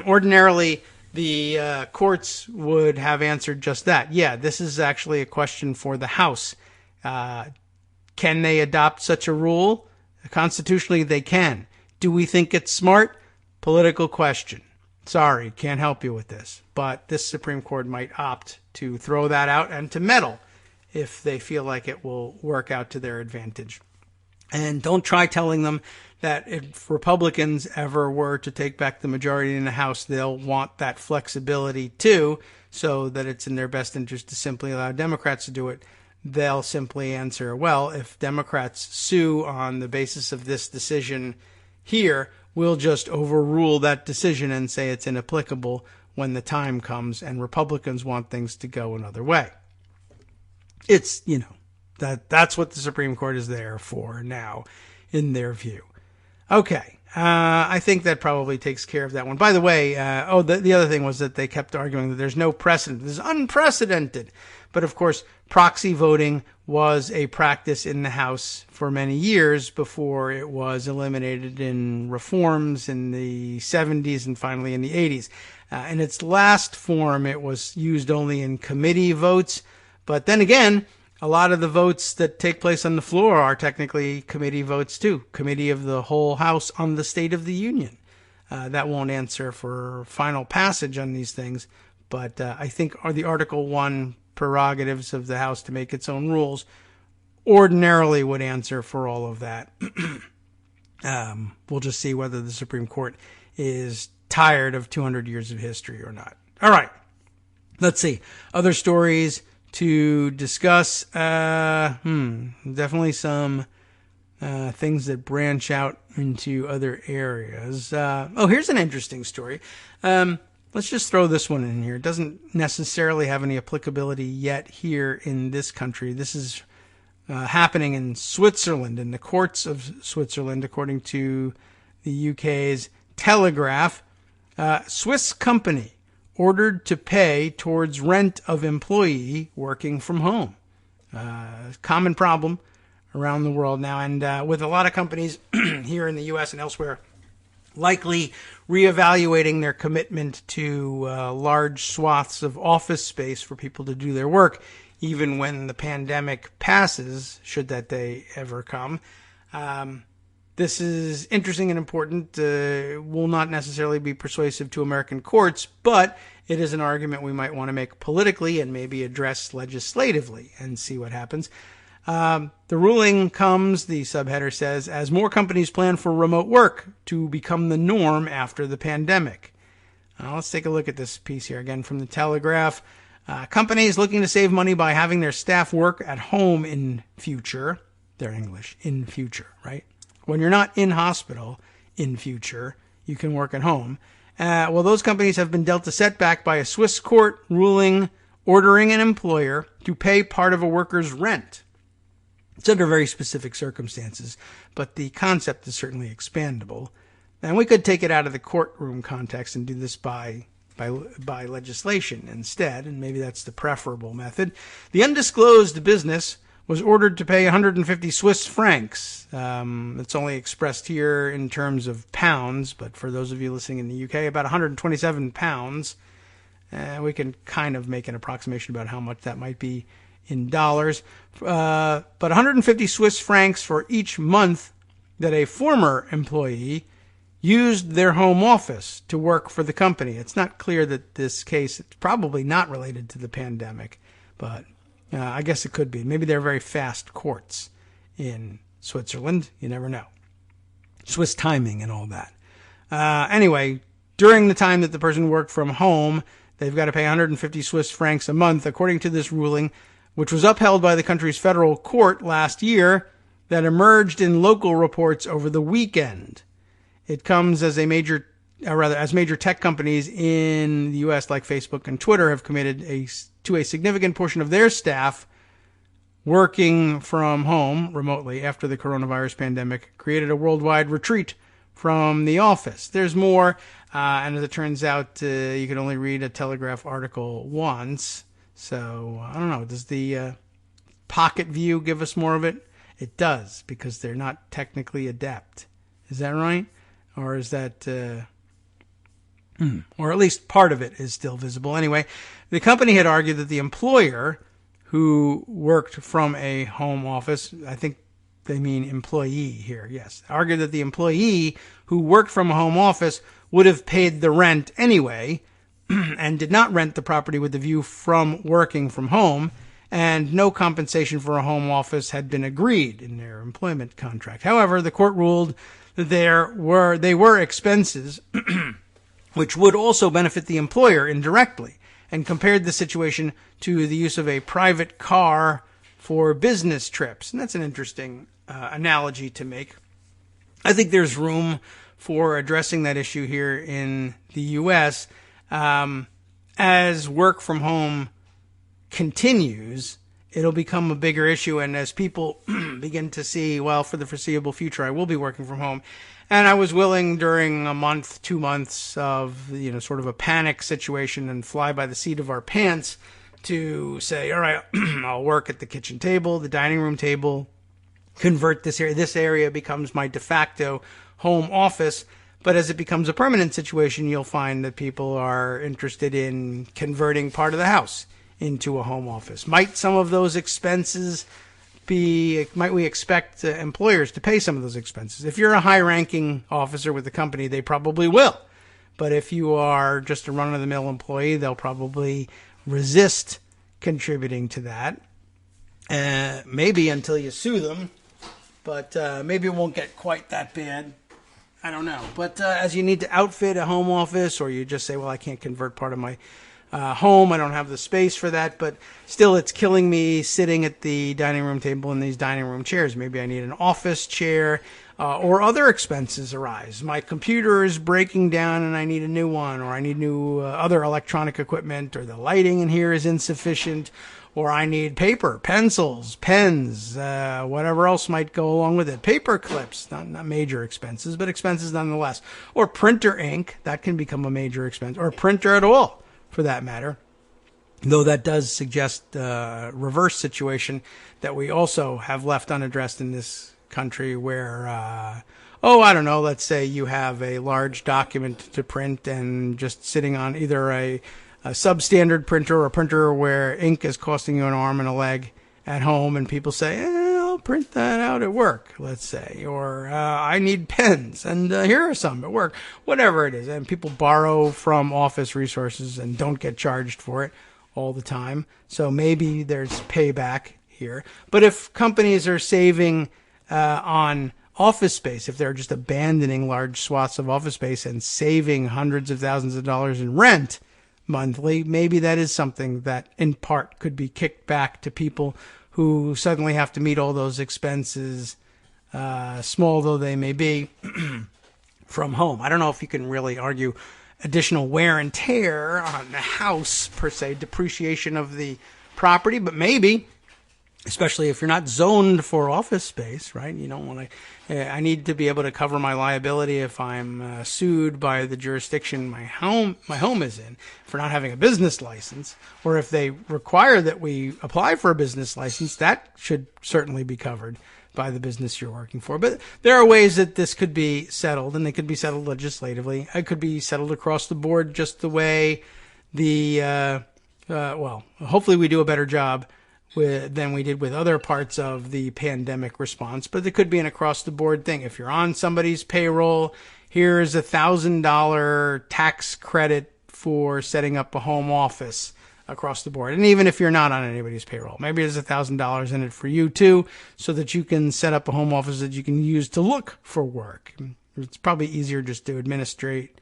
Ordinarily, the courts would have answered just that. Yeah, this is actually a question for the House. Can they adopt such a rule? Constitutionally, they can. Do we think it's smart? Political question. Sorry, can't help you with this. But this Supreme Court might opt to throw that out and to meddle if they feel like it will work out to their advantage. And don't try telling them that if Republicans ever were to take back the majority in the House, they'll want that flexibility too, so that it's in their best interest to simply allow Democrats to do it. They'll simply answer, well, if Democrats sue on the basis of this decision here, we'll just overrule that decision and say it's inapplicable when the time comes and Republicans want things to go another way. It's, that's what the Supreme Court is there for now, in their view. Okay, I think that probably takes care of that one. By the way, the other thing was that they kept arguing that there's no precedent. This is unprecedented. But of course, proxy voting was a practice in the House for many years before it was eliminated in reforms in the 70s and finally in the 80s. In its last form, it was used only in committee votes. But then again, a lot of the votes that take place on the floor are technically committee votes too. Committee of the whole House on the State of the Union. That won't answer for final passage on these things. But I think the Article 1 prerogatives of the House to make its own rules ordinarily would answer for all of that. We'll just see whether the Supreme Court is tired of 200 years of history or not. All right. Let's see. Other stories to discuss. Definitely some things that branch out into other areas. Here's an interesting story. Let's just throw this one in here. It doesn't necessarily have any applicability yet here in this country. This is happening in Switzerland, in the courts of Switzerland, according to the UK's Telegraph. Swiss company ordered to pay towards rent of employee working from home. Common problem around the world now, and with a lot of companies here in the U.S. and elsewhere likely reevaluating their commitment to large swaths of office space for people to do their work, even when the pandemic passes, should that day ever come. This is interesting and important. Will not necessarily be persuasive to American courts, but it is an argument we might want to make politically and maybe address legislatively and see what happens. The ruling comes, the subheader says, as more companies plan for remote work to become the norm after the pandemic. Let's take a look at this piece here again from the Telegraph. Companies looking to save money by having their staff work at home in future. They're English, in future, right? When you're not in hospital in future, you can work at home. Those companies have been dealt a setback by a Swiss court ruling ordering an employer to pay part of a worker's rent. It's under very specific circumstances, but the concept is certainly expandable. And we could take it out of the courtroom context and do this by legislation instead, and maybe that's the preferable method. The undisclosed business was ordered to pay 150 Swiss francs. It's only expressed here in terms of pounds, but for those of you listening in the UK, about 127 pounds. We can kind of make an approximation about how much that might be in dollars. But 150 Swiss francs for each month that a former employee used their home office to work for the company. It's not clear that this case, it's probably not related to the pandemic, but I guess it could be. Maybe they're very fast courts in Switzerland. You never know. Swiss timing and all that. Anyway, during the time that the person worked from home, they've got to pay 150 Swiss francs a month, according to this ruling, which was upheld by the country's federal court last year, that emerged in local reports over the weekend. It comes as major tech companies in the U.S. like Facebook and Twitter have committed to a significant portion of their staff working from home remotely after the coronavirus pandemic created a worldwide retreat from the office. There's more, and as it turns out, you can only read a Telegraph article once. So, I don't know, does the Pocket View give us more of it? It does, because they're not technically adept. Is that right? Or is that... or at least part of it is still visible. Anyway, the company had argued that the employer who worked from a home office, I think they mean employee here, yes, argued that the employee who worked from a home office would have paid the rent anyway and did not rent the property with the view from working from home, and no compensation for a home office had been agreed in their employment contract. However, the court ruled that they were expenses which would also benefit the employer indirectly, and compared the situation to the use of a private car for business trips. And that's an interesting analogy to make. I think there's room for addressing that issue here in the U.S. As work from home continues, it'll become a bigger issue, and as people begin to see, well, for the foreseeable future, I will be working from home. And I was willing during a month, 2 months of, sort of a panic situation and fly by the seat of our pants to say, all right, I'll work at the kitchen table, the dining room table, convert this area. This area becomes my de facto home office. But as it becomes a permanent situation, you'll find that people are interested in converting part of the house into a home office. Might some of those expenses might we expect employers to pay some of those expenses? If you're a high-ranking officer with the company, they probably will. But if you are just a run-of-the-mill employee, they'll probably resist contributing to that. Maybe until you sue them, but maybe it won't get quite that bad. I don't know. But as you need to outfit a home office, or you just say, well, I can't convert part of my home, I don't have the space for that, but still it's killing me sitting at the dining room table in these dining room chairs. Maybe I need an office chair, or other expenses arise. My computer is breaking down and I need a new one, or I need new other electronic equipment, or the lighting in here is insufficient, or I need paper, pencils, pens, whatever else might go along with it. Paper clips, not major expenses, but expenses nonetheless. Or printer ink, that can become a major expense, or printer at all, for that matter. Though that does suggest a reverse situation that we also have left unaddressed in this country where, I don't know, let's say you have a large document to print and just sitting on either a substandard printer or a printer where ink is costing you an arm and a leg at home, and people say, I'll print that out at work, let's say, or I need pens, and here are some at work, whatever it is. And people borrow from office resources and don't get charged for it all the time. So maybe there's payback here. But if companies are saving on office space, if they're just abandoning large swaths of office space and saving hundreds of thousands of dollars in rent monthly, maybe that is something that in part could be kicked back to people who suddenly have to meet all those expenses, small though they may be, from home. I don't know if you can really argue additional wear and tear on the house, per se, depreciation of the property, but maybe, especially if you're not zoned for office space, right? You don't want to, I need to be able to cover my liability if I'm sued by the jurisdiction my home is in for not having a business license, or if they require that we apply for a business license, that should certainly be covered by the business you're working for. But there are ways that this could be settled, and they could be settled legislatively. It could be settled across the board just the way hopefully we do a better job than we did with other parts of the pandemic response, but it could be an across-the-board thing. If you're on somebody's payroll, here's $1,000 tax credit for setting up a home office across the board. And even if you're not on anybody's payroll, maybe there's $1,000 in it for you too, so that you can set up a home office that you can use to look for work. It's probably easier just to administrate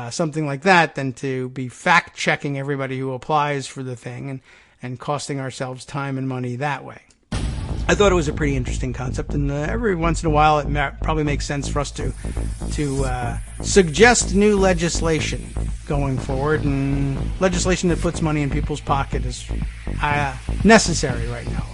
something like that than to be fact-checking everybody who applies for the thing and costing ourselves time and money that way. I thought it was a pretty interesting concept, and every once in a while it probably makes sense for us to suggest new legislation going forward, and legislation that puts money in people's pocket is necessary right now,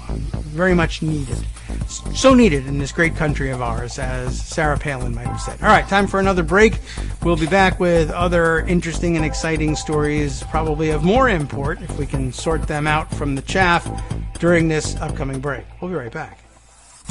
very much needed. So needed in this great country of ours, as Sarah Palin might have said. All right, time for another break. We'll be back with other interesting and exciting stories, probably of more import, if we can sort them out from the chaff during this upcoming break. We'll be right back.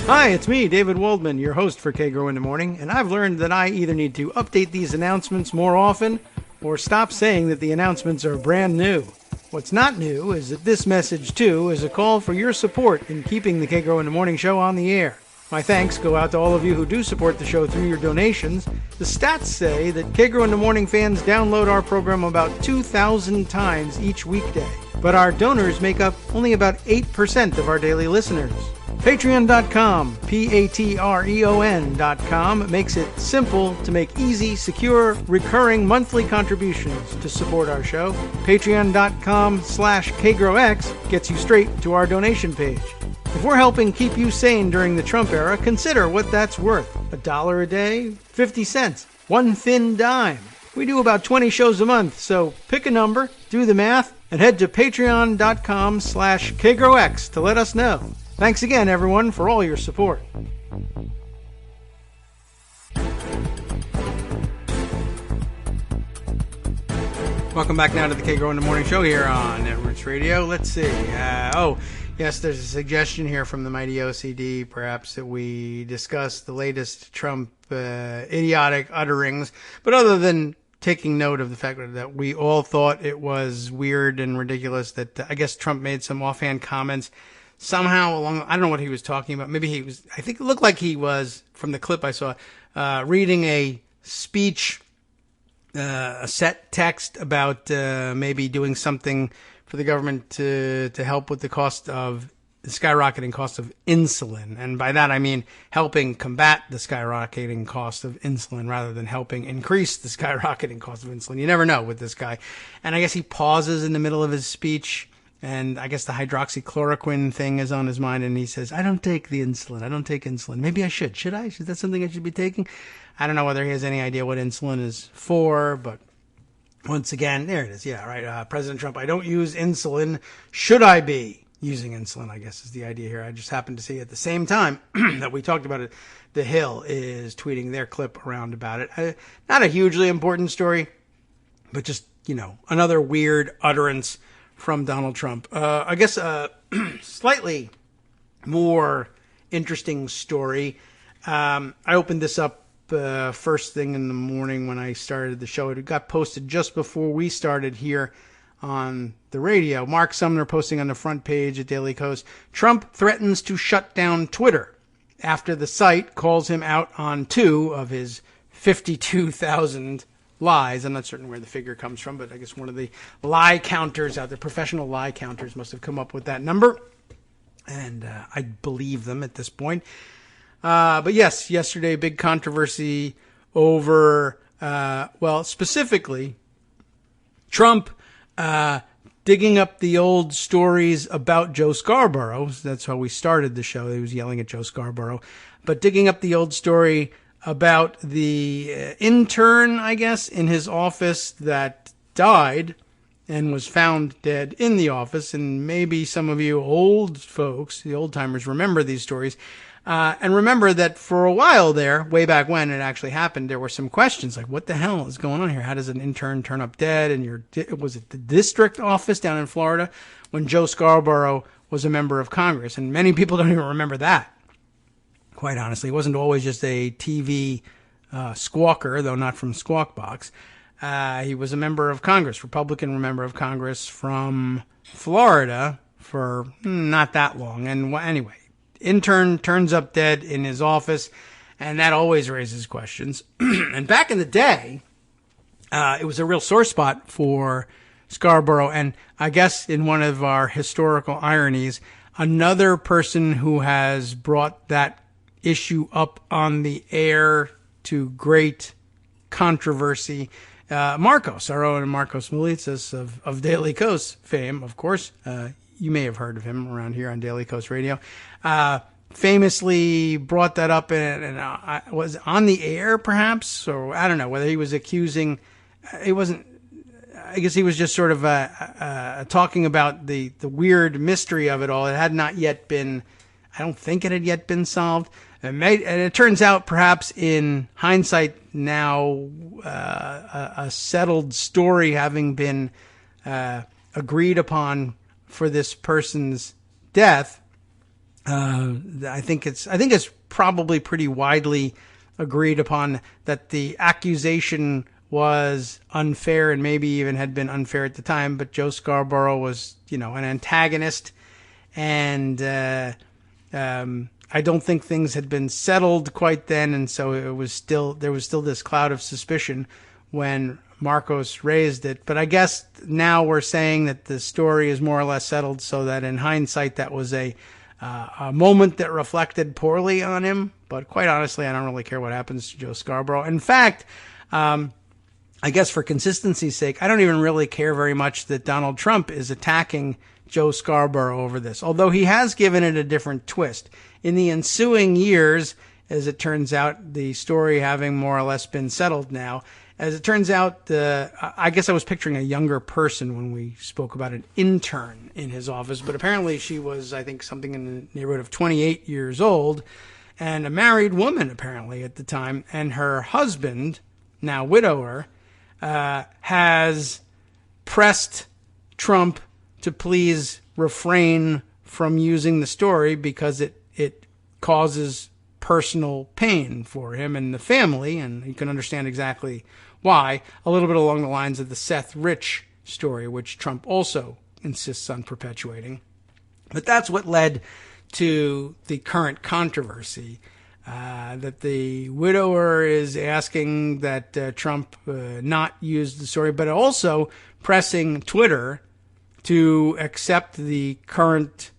Hi, it's me, David Waldman, your host for Kagro in the Morning, and I've learned that I either need to update these announcements more often or stop saying that the announcements are brand new. What's not new is that this message, too, is a call for your support in keeping the Kagro in the Morning show on the air. My thanks go out to all of you who do support the show through your donations. The stats say that Kagro in the Morning fans download our program about 2,000 times each weekday, but our donors make up only about 8% of our daily listeners. Patreon.com, Patreon.com, makes it simple to make easy, secure, recurring monthly contributions to support our show. Patreon.com/KagroX gets you straight to our donation page. If we're helping keep you sane during the Trump era, consider what that's worth. $1 a day? 50 cents? One thin dime? We do about 20 shows a month, so pick a number, do the math, and head to Patreon.com/KagroX to let us know. Thanks again, everyone, for all your support. Welcome back now to the Kagro in the Morning show here on Networks Radio. Let's see. Yes, there's a suggestion here from the mighty OCD, perhaps, that we discuss the latest Trump idiotic utterings. But other than taking note of the fact that we all thought it was weird and ridiculous that I guess Trump made some offhand comments somehow along, I don't know what he was talking about. Maybe he was, I think it looked like he was, from the clip I saw, reading a speech, a set text about maybe doing something for the government to help with the skyrocketing cost of insulin. And by that I mean helping combat the skyrocketing cost of insulin rather than helping increase the skyrocketing cost of insulin. You never know with this guy. And I guess he pauses in the middle of his speech, and I guess the hydroxychloroquine thing is on his mind, and he says, I don't take the insulin. I don't take insulin. Maybe I should. Should I? Is that something I should be taking? I don't know whether he has any idea what insulin is for, but once again, there it is. Yeah, right. President Trump, I don't use insulin. Should I be using insulin, I guess is the idea here. I just happened to see at the same time that we talked about it, The Hill is tweeting their clip around about it. Not a hugely important story, but just, another weird utterance from Donald Trump. I guess a slightly more interesting story. I opened this up first thing in the morning when I started the show. It got posted just before we started here on the radio. Mark Sumner posting on the front page at Daily Kos, Trump threatens to shut down Twitter after the site calls him out on 2 of his 52,000 lies. I'm not certain where the figure comes from, but I guess one of the lie counters out there, professional lie counters, must have come up with that number. And I believe them at this point. But yes, yesterday, big controversy over, specifically Trump digging up the old stories about Joe Scarborough. That's how we started the show. He was yelling at Joe Scarborough. But digging up the old story about the intern, I guess, in his office that died and was found dead in the office. And maybe some of you old folks, the old timers, remember these stories. And remember that for a while there, way back when it actually happened, there were some questions like, what the hell is going on here? How does an intern turn up dead? And was it the district office down in Florida when Joe Scarborough was a member of Congress? And many people don't even remember that. Quite honestly, it wasn't always just a TV squawker, though not from Squawk Box. He was a member of Congress, Republican member of Congress from Florida for not that long. And anyway, intern turns up dead in his office, and that always raises questions. And back in the day, it was a real sore spot for Scarborough. And I guess in one of our historical ironies, another person who has brought that issue up on the air to great controversy Marcos, our own Marcos Moulitsas of Daily Kos fame, of course. You may have heard of him around here on Daily Kos Radio. Famously brought that up and was on the air, perhaps, or I don't know whether he was accusing. He wasn't. I guess he was just sort of talking about the weird mystery of it all. It had not yet been. I don't think it had yet been solved. And it turns out, perhaps in hindsight now, a settled story having been agreed upon for this person's death. I think it's probably pretty widely agreed upon that the accusation was unfair and maybe even had been unfair at the time. But Joe Scarborough was, an antagonist, and I don't think things had been settled quite then, and so there was still this cloud of suspicion when Marcos raised it. But I guess now we're saying that the story is more or less settled, so that in hindsight that was a moment that reflected poorly on him. But quite honestly, I don't really care what happens to Joe Scarborough. In fact, I guess for consistency's sake, I don't even really care very much that Donald Trump is attacking Joe Scarborough over this, although he has given it a different twist. In the ensuing years, as it turns out, the story having more or less been settled now, as it turns out, I guess I was picturing a younger person when we spoke about an intern in his office, but apparently she was, I think, something in the neighborhood of 28 years old, and a married woman, apparently, at the time, and her husband, now widower, has pressed Trump to please refrain from using the story because it causes personal pain for him and the family, and you can understand exactly why, a little bit along the lines of the Seth Rich story, which Trump also insists on perpetuating. But that's what led to the current controversy, that the widower is asking that Trump not use the story, but also pressing Twitter to accept the current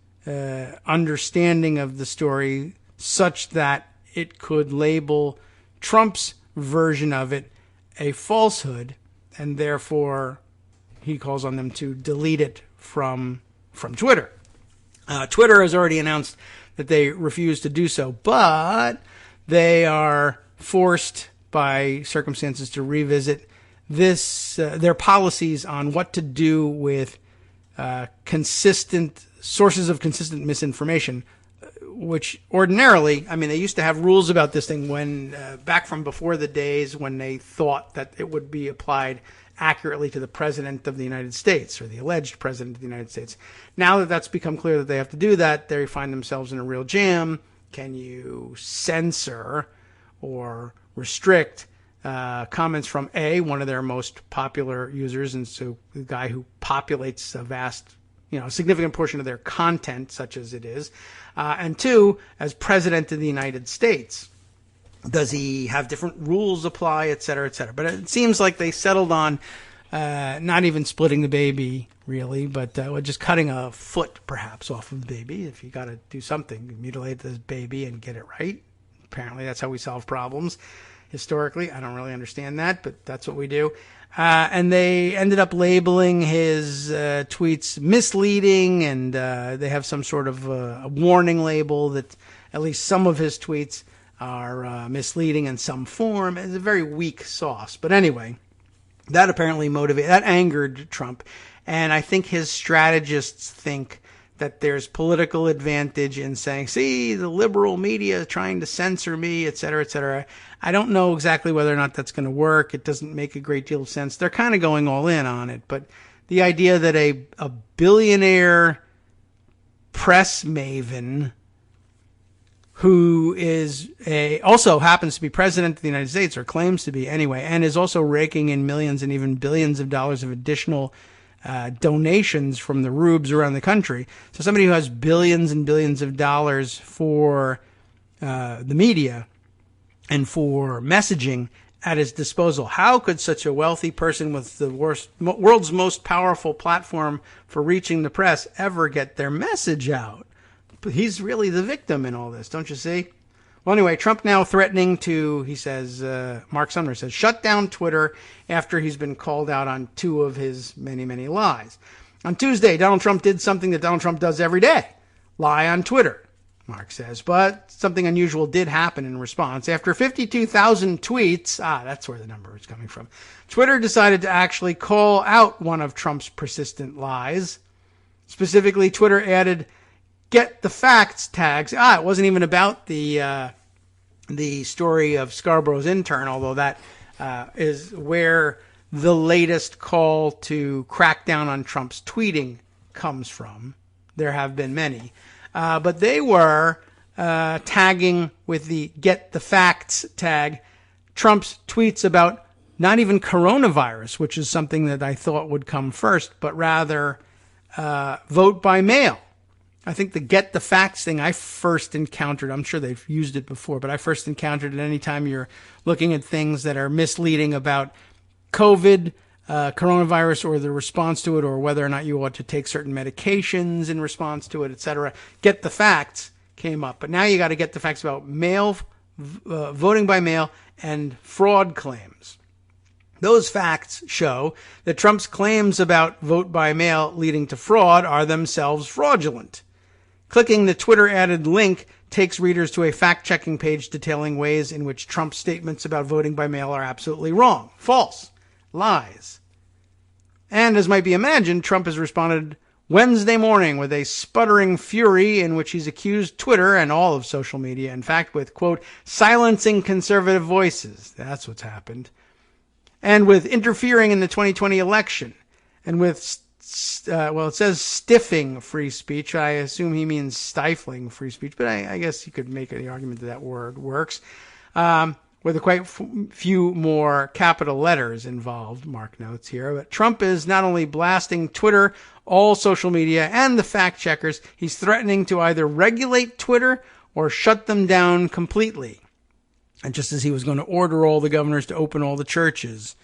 understanding of the story such that it could label Trump's version of it a falsehood, and therefore he calls on them to delete it from Twitter. Twitter has already announced that they refuse to do so, but they are forced by circumstances to revisit their policies on what to do with consistent sources of consistent misinformation, which ordinarily, they used to have rules about this thing when back from before the days when they thought that it would be applied accurately to the president of the United States or the alleged president of the United States. Now that that's become clear that they have to do that, they find themselves in a real jam. Can you censor or restrict comments from one of their most popular users, and so the guy who populates a vast, significant portion of their content, such as it is, and two, as president of the United States, does he have different rules apply, et cetera, et cetera? But it seems like they settled on not even splitting the baby, really, but just cutting a foot, perhaps, off of the baby. If you got to do something, mutilate this baby and get it right. Apparently, that's how we solve problems. Historically, I don't really understand that, but that's what we do. And they ended up labeling his tweets misleading, and they have some sort of a warning label that at least some of his tweets are misleading in some form. It's a very weak sauce. But anyway, that apparently that angered Trump. And I think his strategists think that there's political advantage in saying, see, the liberal media is trying to censor me, et cetera, et cetera. I don't know exactly whether or not that's going to work. It doesn't make a great deal of sense. They're kind of going all in on it. But the idea that a billionaire press maven who is also happens to be president of the United States, or claims to be anyway, and is also raking in millions and even billions of dollars of additional donations from the rubes around the country. So somebody who has billions and billions of dollars for the media and for messaging at his disposal. How could such a wealthy person with the world's most powerful platform for reaching the press ever get their message out? But he's really the victim in all this, don't you see? Well, anyway, Trump now threatening to, he says, Mark Sumner says, shut down Twitter after he's been called out on 2 of his many, many lies. On Tuesday, Donald Trump did something that Donald Trump does every day, lie on Twitter, Mark says. But something unusual did happen in response. After 52,000 tweets, that's where the number is coming from, Twitter decided to actually call out one of Trump's persistent lies. Specifically, Twitter added "Get the Facts" tags. It wasn't even about the story of Scarborough's intern, although that is where the latest call to crack down on Trump's tweeting comes from. There have been many. But they were tagging with the "Get the Facts" tag Trump's tweets about not even coronavirus, which is something that I thought would come first, but rather vote by mail. I think the "Get the Facts" thing I first encountered, I'm sure they've used it before, but I first encountered it anytime you're looking at things that are misleading about COVID, coronavirus, or the response to it, or whether or not you ought to take certain medications in response to it, etc. "Get the Facts" came up. But now you got to get the facts about mail, voting by mail, and fraud claims. Those facts show that Trump's claims about vote by mail leading to fraud are themselves fraudulent. Clicking the Twitter-added link takes readers to a fact-checking page detailing ways in which Trump's statements about voting by mail are absolutely wrong, false, lies. And as might be imagined, Trump has responded Wednesday morning with a sputtering fury in which he's accused Twitter and all of social media, in fact, with, quote, silencing conservative voices. That's what's happened. And with interfering in the 2020 election. And with, it says stiffing free speech. I assume he means stifling free speech, but I guess you could make the argument that that word works. With a quite few more capital letters involved, Mark notes here. But Trump is not only blasting Twitter, all social media, and the fact checkers, he's threatening to either regulate Twitter or shut them down completely. And just as he was going to order all the governors to open all the churches,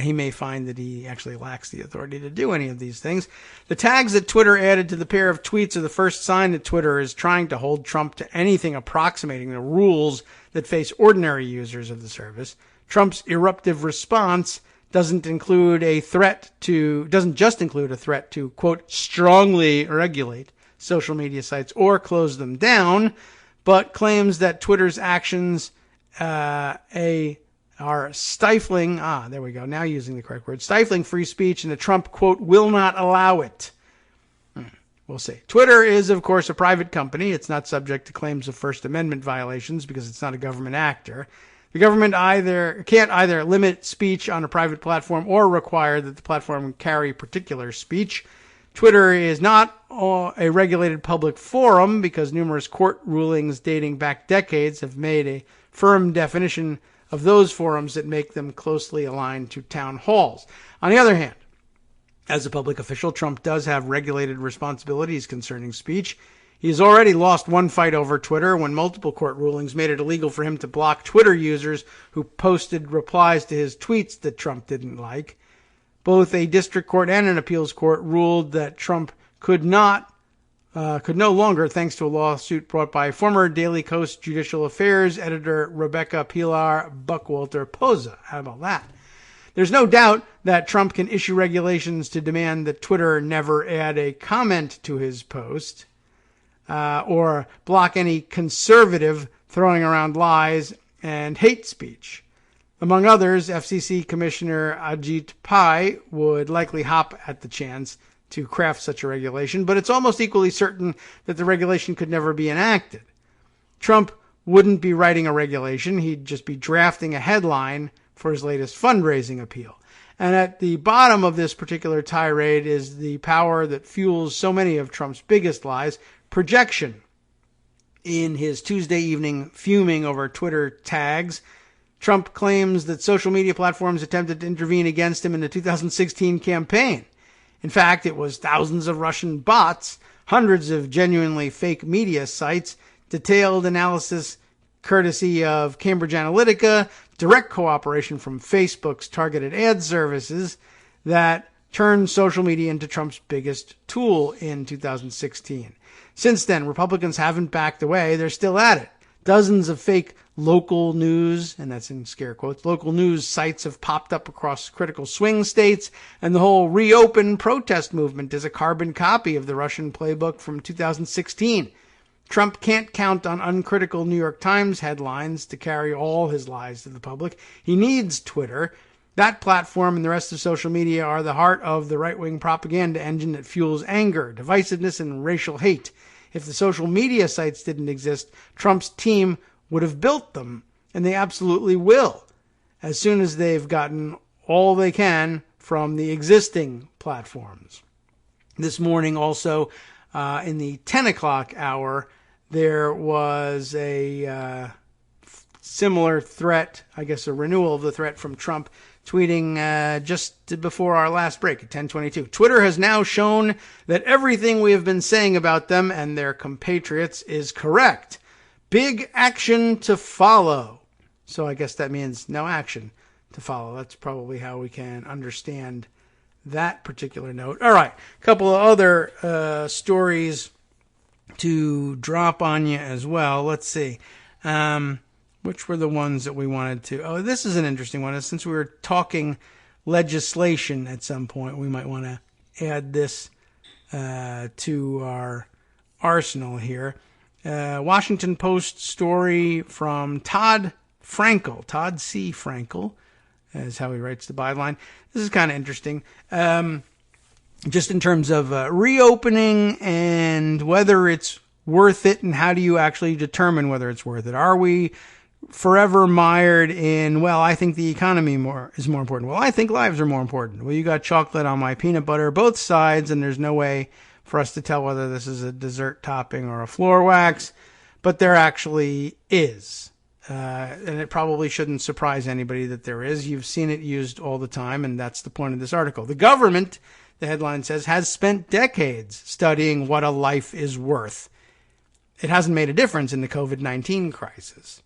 he may find that he actually lacks the authority to do any of these things. The tags that Twitter added to the pair of tweets are the first sign that Twitter is trying to hold Trump to anything approximating the rules that face ordinary users of the service. Trump's eruptive response doesn't just include a threat to, quote, strongly regulate social media sites or close them down, but claims that Twitter's actions are stifling, there we go, now using the correct word, stifling free speech, and that Trump, quote, will not allow it. We'll see. Twitter is, of course, a private company. It's not subject to claims of First Amendment violations because it's not a government actor. The government can't either limit speech on a private platform or require that the platform carry particular speech. Twitter is not a regulated public forum because numerous court rulings dating back decades have made a firm definition of those forums that make them closely aligned to town halls. On the other hand, as a public official, Trump does have regulated responsibilities concerning speech. He has already lost one fight over Twitter when multiple court rulings made it illegal for him to block Twitter users who posted replies to his tweets that Trump didn't like. Both a district court and an appeals court ruled that Trump could no longer, thanks to a lawsuit brought by former Daily Kos Judicial Affairs editor Rebecca Pilar Buckwalter Poza. How about that? There's no doubt that Trump can issue regulations to demand that Twitter never add a comment to his post or block any conservative throwing around lies and hate speech. Among others, FCC Commissioner Ajit Pai would likely hop at the chance to craft such a regulation, but it's almost equally certain that the regulation could never be enacted. Trump wouldn't be writing a regulation. He'd just be drafting a headline for his latest fundraising appeal. And at the bottom of this particular tirade is the power that fuels so many of Trump's biggest lies, projection. In his Tuesday evening fuming over Twitter tags, Trump claims that social media platforms attempted to intervene against him in the 2016 campaign. In fact, it was thousands of Russian bots, hundreds of genuinely fake media sites, detailed analysis courtesy of Cambridge Analytica, direct cooperation from Facebook's targeted ad services that turned social media into Trump's biggest tool in 2016. Since then, Republicans haven't backed away. They're still at it. Dozens of fake local news, and that's in scare quotes, local news sites have popped up across critical swing states, and the whole reopen protest movement is a carbon copy of the Russian playbook from 2016. Trump can't count on uncritical New York Times headlines to carry all his lies to the public. He needs Twitter. That platform and the rest of social media are the heart of the right-wing propaganda engine that fuels anger, divisiveness, and racial hate. If the social media sites didn't exist, Trump's team would have built them, and they absolutely will, as soon as they've gotten all they can from the existing platforms. This morning also, in the 10 o'clock hour, there was a similar threat, I guess a renewal of the threat from Trump, tweeting just before our last break at 10:22. Twitter has now shown that everything we have been saying about them and their compatriots is correct. Big action to follow. So I guess that means no action to follow. That's probably how we can understand that particular note. All right, a couple of other stories to drop on you as well. Let's see. Which were the ones that we wanted to... Oh, this is an interesting one. Since we were talking legislation at some point, we might want to add this to our arsenal here. Washington Post story from Todd Frankel. Todd C. Frankel is how he writes the byline. This is kind of interesting. Just in terms of reopening and whether it's worth it, and how do you actually determine whether it's worth it? Are we forever mired in, well, I think the economy is more important. Well, I think lives are more important. Well, you got chocolate on my peanut butter, both sides, and there's no way for us to tell whether this is a dessert topping or a floor wax, but there actually is. And it probably shouldn't surprise anybody that there is. You've seen it used all the time, and that's the point of this article. The government, the headline says, has spent decades studying what a life is worth. It hasn't made a difference in the COVID-19 crisis.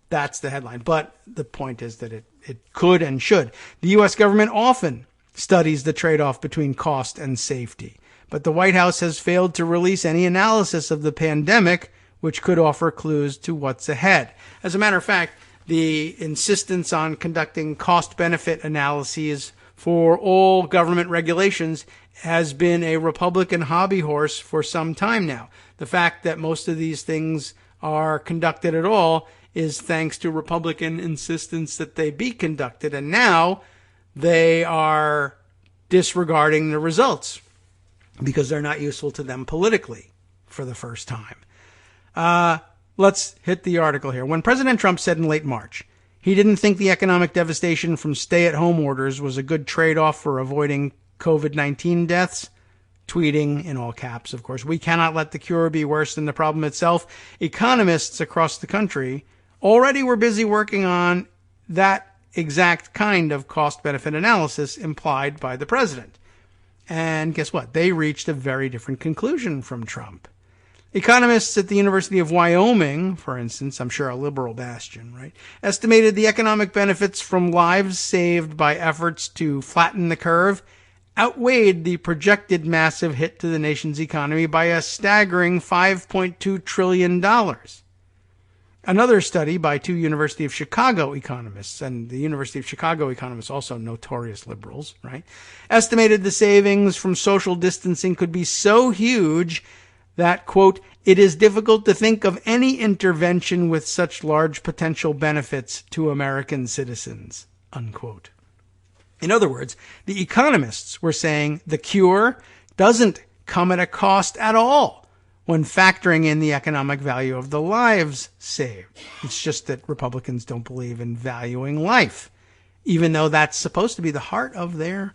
That's the headline. But the point is that it could and should. The U.S. government often studies the trade-off between cost and safety. But the White House has failed to release any analysis of the pandemic, which could offer clues to what's ahead. As a matter of fact, the insistence on conducting cost-benefit analyses for all government regulations has been a Republican hobby horse for some time now. The fact that most of these things are conducted at all is thanks to Republican insistence that they be conducted, and now they are disregarding the results because they're not useful to them politically for the first time. Let's hit the article here. When President Trump said in late March he didn't think the economic devastation from stay-at-home orders was a good trade-off for avoiding COVID-19 deaths, tweeting, in all caps, of course, "We cannot let the cure be worse than the problem itself," economists across the country already were busy working on that exact kind of cost-benefit analysis implied by the president. And guess what? They reached a very different conclusion from Trump. Economists at the University of Wyoming, for instance, I'm sure a liberal bastion, right, estimated the economic benefits from lives saved by efforts to flatten the curve outweighed the projected massive hit to the nation's economy by a staggering $5.2 trillion. Another study by two University of Chicago economists, and the University of Chicago economists also notorious liberals, right, estimated the savings from social distancing could be so huge that, quote, "it is difficult to think of any intervention with such large potential benefits to American citizens," unquote. In other words, the economists were saying the cure doesn't come at a cost at all when factoring in the economic value of the lives saved. It's just that Republicans don't believe in valuing life, even though that's supposed to be the heart of their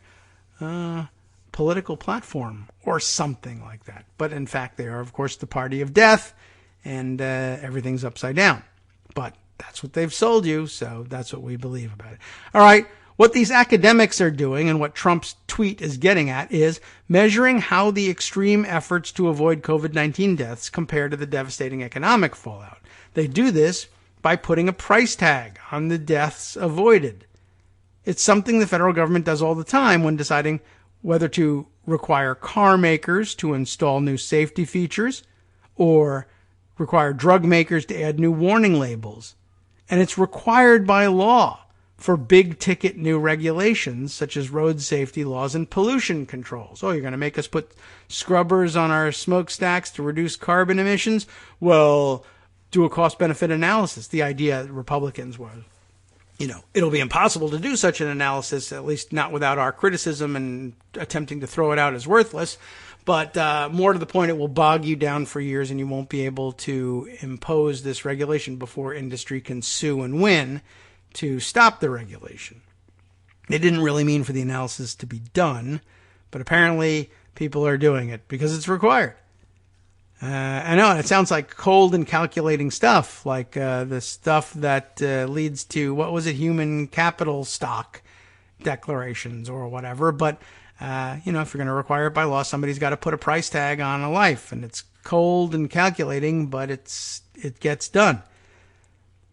political platform or something like that. But in fact, they are, of course, the party of death, and everything's upside down. But that's what they've sold you, so that's what we believe about it. All right. What these academics are doing, and what Trump's tweet is getting at, is measuring how the extreme efforts to avoid COVID-19 deaths compare to the devastating economic fallout. They do this by putting a price tag on the deaths avoided. It's something the federal government does all the time when deciding whether to require car makers to install new safety features, or require drug makers to add new warning labels. And it's required by law for big-ticket new regulations, such as road safety laws and pollution controls. Oh, you're going to make us put scrubbers on our smokestacks to reduce carbon emissions? Well, do a cost-benefit analysis. The idea that Republicans was, it'll be impossible to do such an analysis, at least not without our criticism and attempting to throw it out as worthless. But more to the point, it will bog you down for years and you won't be able to impose this regulation before industry can sue and win to stop the regulation. They didn't really mean for the analysis to be done, but apparently people are doing it because it's required. I know, it sounds like cold and calculating stuff, like the stuff that leads to, human capital stock declarations or whatever. But, if you're going to require it by law, somebody's got to put a price tag on a life. And it's cold and calculating, but it gets done.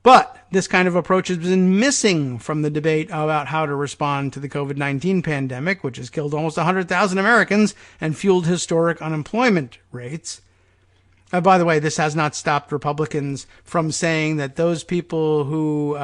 But this kind of approach has been missing from the debate about how to respond to the COVID-19 pandemic, which has killed almost 100,000 Americans and fueled historic unemployment rates. By the way, this has not stopped Republicans from saying that those people who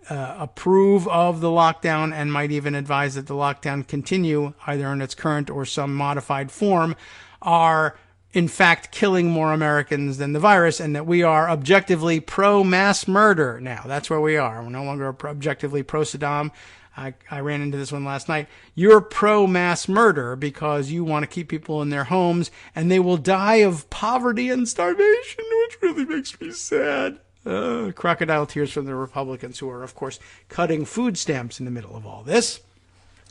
approve of the lockdown and might even advise that the lockdown continue, either in its current or some modified form, are in fact killing more Americans than the virus, and that we are objectively pro-mass murder now. That's where we are. We're no longer objectively pro-Saddam. I ran into this one last night. You're pro-mass murder because you want to keep people in their homes and they will die of poverty and starvation, which really makes me sad. Crocodile tears from the Republicans, who are, of course, cutting food stamps in the middle of all this,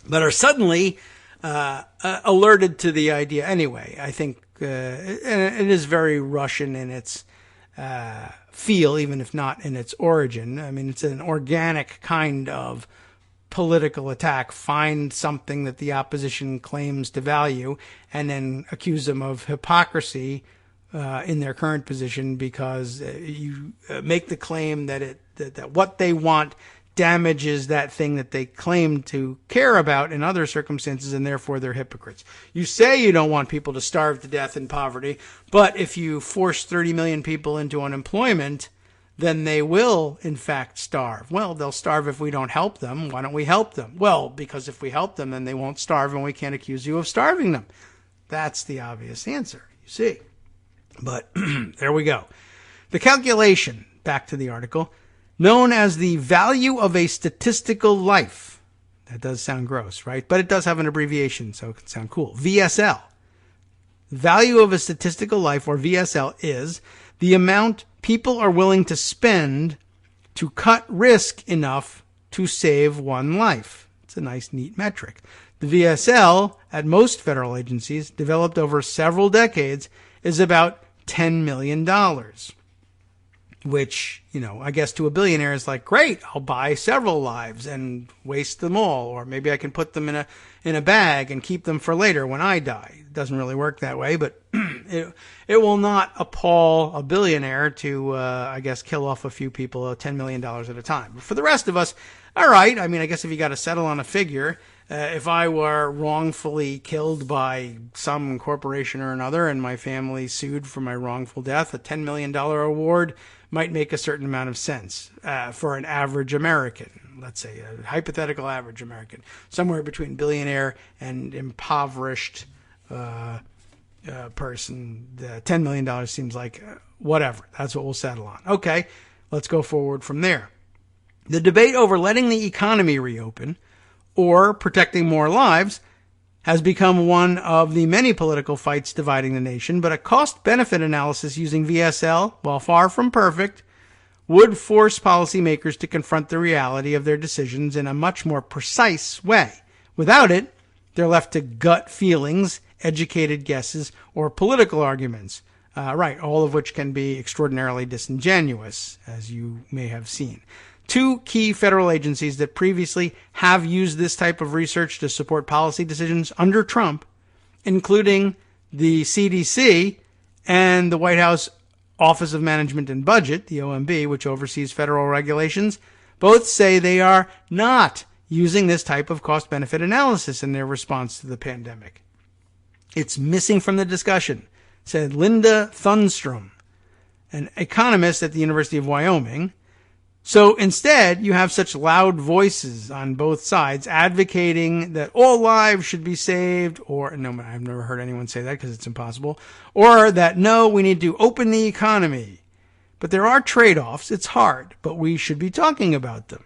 but are suddenly alerted to the idea. Anyway, I think it is very Russian in its feel, even if not in its origin. I mean, it's an organic kind of political attack. Find something that the opposition claims to value and then accuse them of hypocrisy in their current position because you make the claim that that what they want damages that thing that they claim to care about in other circumstances, and therefore they're hypocrites. You say you don't want people to starve to death in poverty, but if you force 30 million people into unemployment, then they will, in fact, starve. Well, they'll starve if we don't help them. Why don't we help them? Well, because if we help them, then they won't starve, and we can't accuse you of starving them. That's the obvious answer, you see. But there we go. The calculation, back to the article, known as the value of a statistical life. That does sound gross, right? But it does have an abbreviation, so it can sound cool. VSL. Value of a statistical life, or VSL, is the amount people are willing to spend to cut risk enough to save one life. It's a nice, neat metric. The VSL, at most federal agencies, developed over several decades, is about $10 million. Which, I guess to a billionaire is like, great, I'll buy several lives and waste them all. Or maybe I can put them in a bag and keep them for later when I die. It doesn't really work that way, but it will not appall a billionaire to, I guess, kill off a few people $10 million at a time. But for the rest of us, all right, I mean, I guess if you got to settle on a figure, if I were wrongfully killed by some corporation or another and my family sued for my wrongful death, a $10 million award might make a certain amount of sense for an average American. Let's say a hypothetical average American, somewhere between billionaire and impoverished person. The $10 million seems like whatever. That's what we'll settle on. Okay, let's go forward from there. The debate over letting the economy reopen or protecting more lives has become one of the many political fights dividing the nation, but a cost-benefit analysis using VSL, while far from perfect, would force policymakers to confront the reality of their decisions in a much more precise way. Without it, they're left to gut feelings, educated guesses, or political arguments, all of which can be extraordinarily disingenuous, as you may have seen. Two key federal agencies that previously have used this type of research to support policy decisions under Trump, including the CDC and the White House Office of Management and Budget, the OMB, which oversees federal regulations, both say they are not using this type of cost-benefit analysis in their response to the pandemic. It's missing from the discussion, said Linda Thunstrom, an economist at the University of Wyoming. So instead, you have such loud voices on both sides advocating that all lives should be saved, or no, I've never heard anyone say that because it's impossible, or that no, we need to open the economy. But there are trade-offs. It's hard, but we should be talking about them.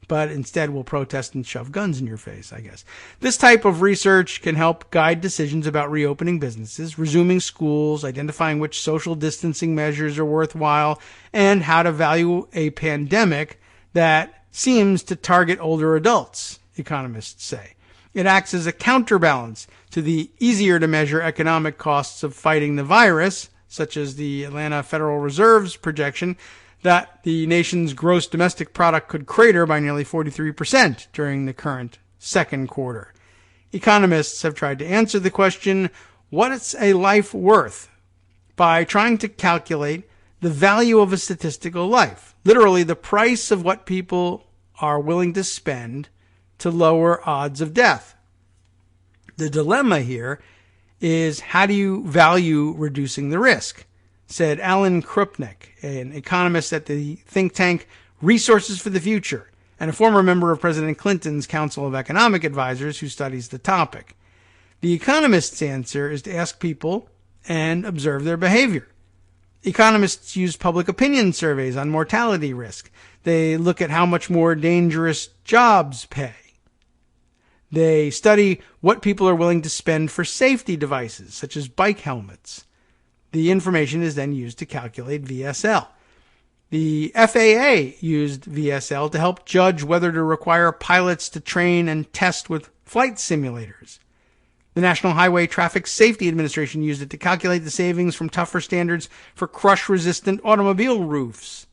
But instead, we'll protest and shove guns in your face, I guess. This type of research can help guide decisions about reopening businesses, resuming schools, identifying which social distancing measures are worthwhile, and how to value a pandemic that seems to target older adults, economists say. It acts as a counterbalance to the easier-to-measure economic costs of fighting the virus, such as the Atlanta Federal Reserve's projection that the nation's gross domestic product could crater by nearly 43% during the current second quarter. Economists have tried to answer the question, what's a life worth, by trying to calculate the value of a statistical life, literally the price of what people are willing to spend to lower odds of death. The dilemma here is, how do you value reducing the risk? Said Alan Krupnik, an economist at the think tank Resources for the Future, and a former member of President Clinton's Council of Economic Advisors who studies the topic. The economist's answer is to ask people and observe their behavior. Economists use public opinion surveys on mortality risk. They look at how much more dangerous jobs pay. They study what people are willing to spend for safety devices, such as bike helmets. The information is then used to calculate VSL. The FAA used VSL to help judge whether to require pilots to train and test with flight simulators. The National Highway Traffic Safety Administration used it to calculate the savings from tougher standards for crush-resistant automobile roofs.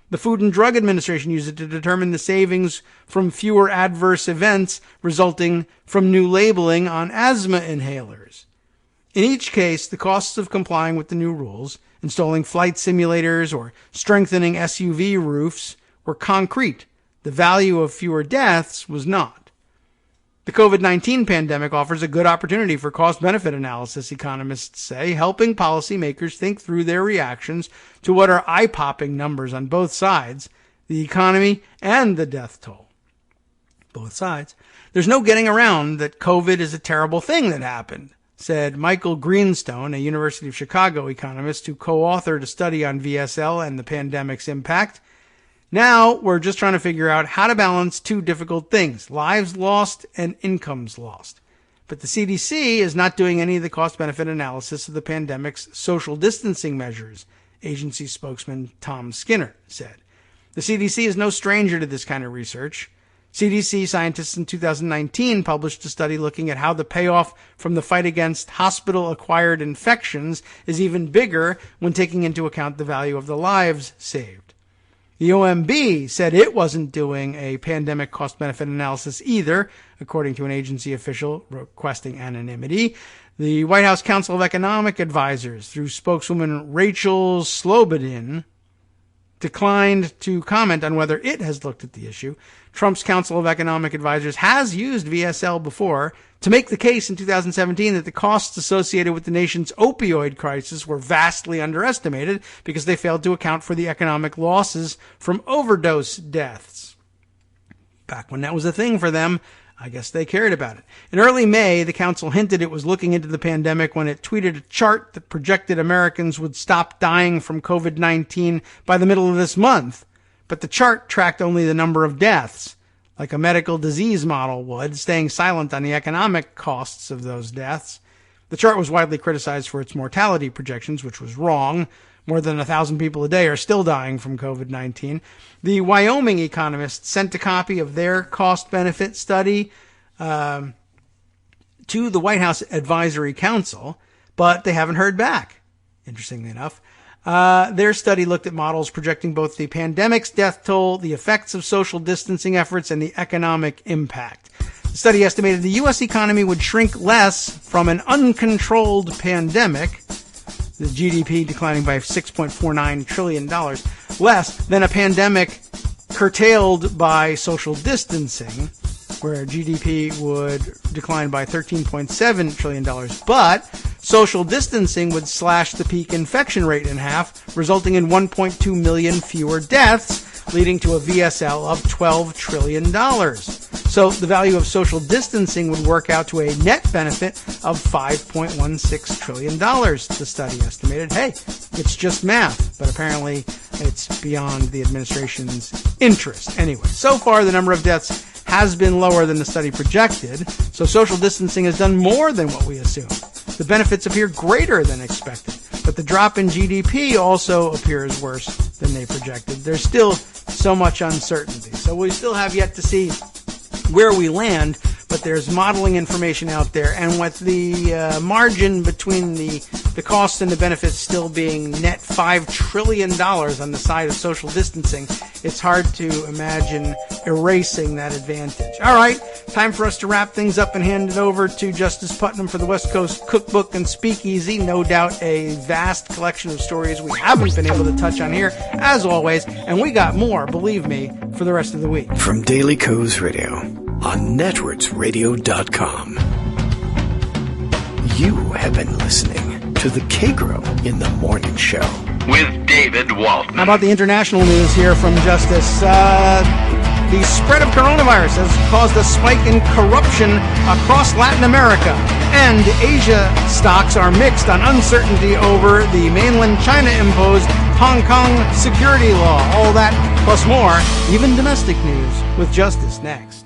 The Food and Drug Administration used it to determine the savings from fewer adverse events resulting from new labeling on asthma inhalers. In each case, the costs of complying with the new rules, installing flight simulators or strengthening SUV roofs, were concrete. The value of fewer deaths was not. The COVID-19 pandemic offers a good opportunity for cost-benefit analysis, economists say, helping policymakers think through their reactions to what are eye-popping numbers on both sides, the economy and the death toll. Both sides. There's no getting around that COVID is a terrible thing that happened, said Michael Greenstone, a University of Chicago economist who co-authored a study on VSL and the pandemic's impact. Now we're just trying to figure out how to balance two difficult things, lives lost and incomes lost. But the CDC is not doing any of the cost-benefit analysis of the pandemic's social distancing measures, agency spokesman Tom Skinner said. The CDC is no stranger to this kind of research. CDC scientists in 2019 published a study looking at how the payoff from the fight against hospital-acquired infections is even bigger when taking into account the value of the lives saved. The OMB said it wasn't doing a pandemic cost-benefit analysis either, according to an agency official requesting anonymity. The White House Council of Economic Advisors, through spokeswoman Rachel Slobodin, declined to comment on whether it has looked at the issue. Trump's Council of Economic Advisors has used VSL before to make the case in 2017 that the costs associated with the nation's opioid crisis were vastly underestimated because they failed to account for the economic losses from overdose deaths. Back when that was a thing for them, I guess they cared about it. In early May, the council hinted it was looking into the pandemic when it tweeted a chart that projected Americans would stop dying from COVID-19 by the middle of this month. But the chart tracked only the number of deaths, like a medical disease model would, staying silent on the economic costs of those deaths. The chart was widely criticized for its mortality projections, which was wrong. More than 1,000 people a day are still dying from COVID-19. The Wyoming economists sent a copy of their cost-benefit study to the White House Advisory Council, but they haven't heard back, interestingly enough. Their study looked at models projecting both the pandemic's death toll, the effects of social distancing efforts, and the economic impact. The study estimated the U.S. economy would shrink less from an uncontrolled pandemic, the GDP declining by $6.49 trillion, less than a pandemic curtailed by social distancing, where GDP would decline by $13.7 trillion. But Social distancing would slash the peak infection rate in half, resulting in 1.2 million fewer deaths, leading to a VSL of $12 trillion. So the value of social distancing would work out to a net benefit of $5.16 trillion, the study estimated. Hey, it's just math, but apparently it's beyond the administration's interest. Anyway, so far the number of deaths has been lower than the study projected, so social distancing has done more than what we assumed. The benefits appear greater than expected, but the drop in GDP also appears worse than they projected. There's still so much uncertainty, so we still have yet to see where we land, but there's modeling information out there, and with the margin between the costs and the benefits still being net $5 trillion on the side of social distancing, it's hard to imagine erasing that advantage. All right, time for us to wrap things up and hand it over to Justice Putnam for the West Coast Cookbook and Speakeasy. No doubt a vast collection of stories we haven't been able to touch on here, as always, and we got more, believe me, for the rest of the week. From Daily Kos Radio on netrootsradio.com. You have been listening to the Kagro in the Morning Show With David Waldman. How about the international news here from Justice? The spread of coronavirus has caused a spike in corruption across Latin America, and Asia stocks are mixed on uncertainty over the mainland China-imposed Hong Kong security law. All that plus more, even domestic news with Justice next.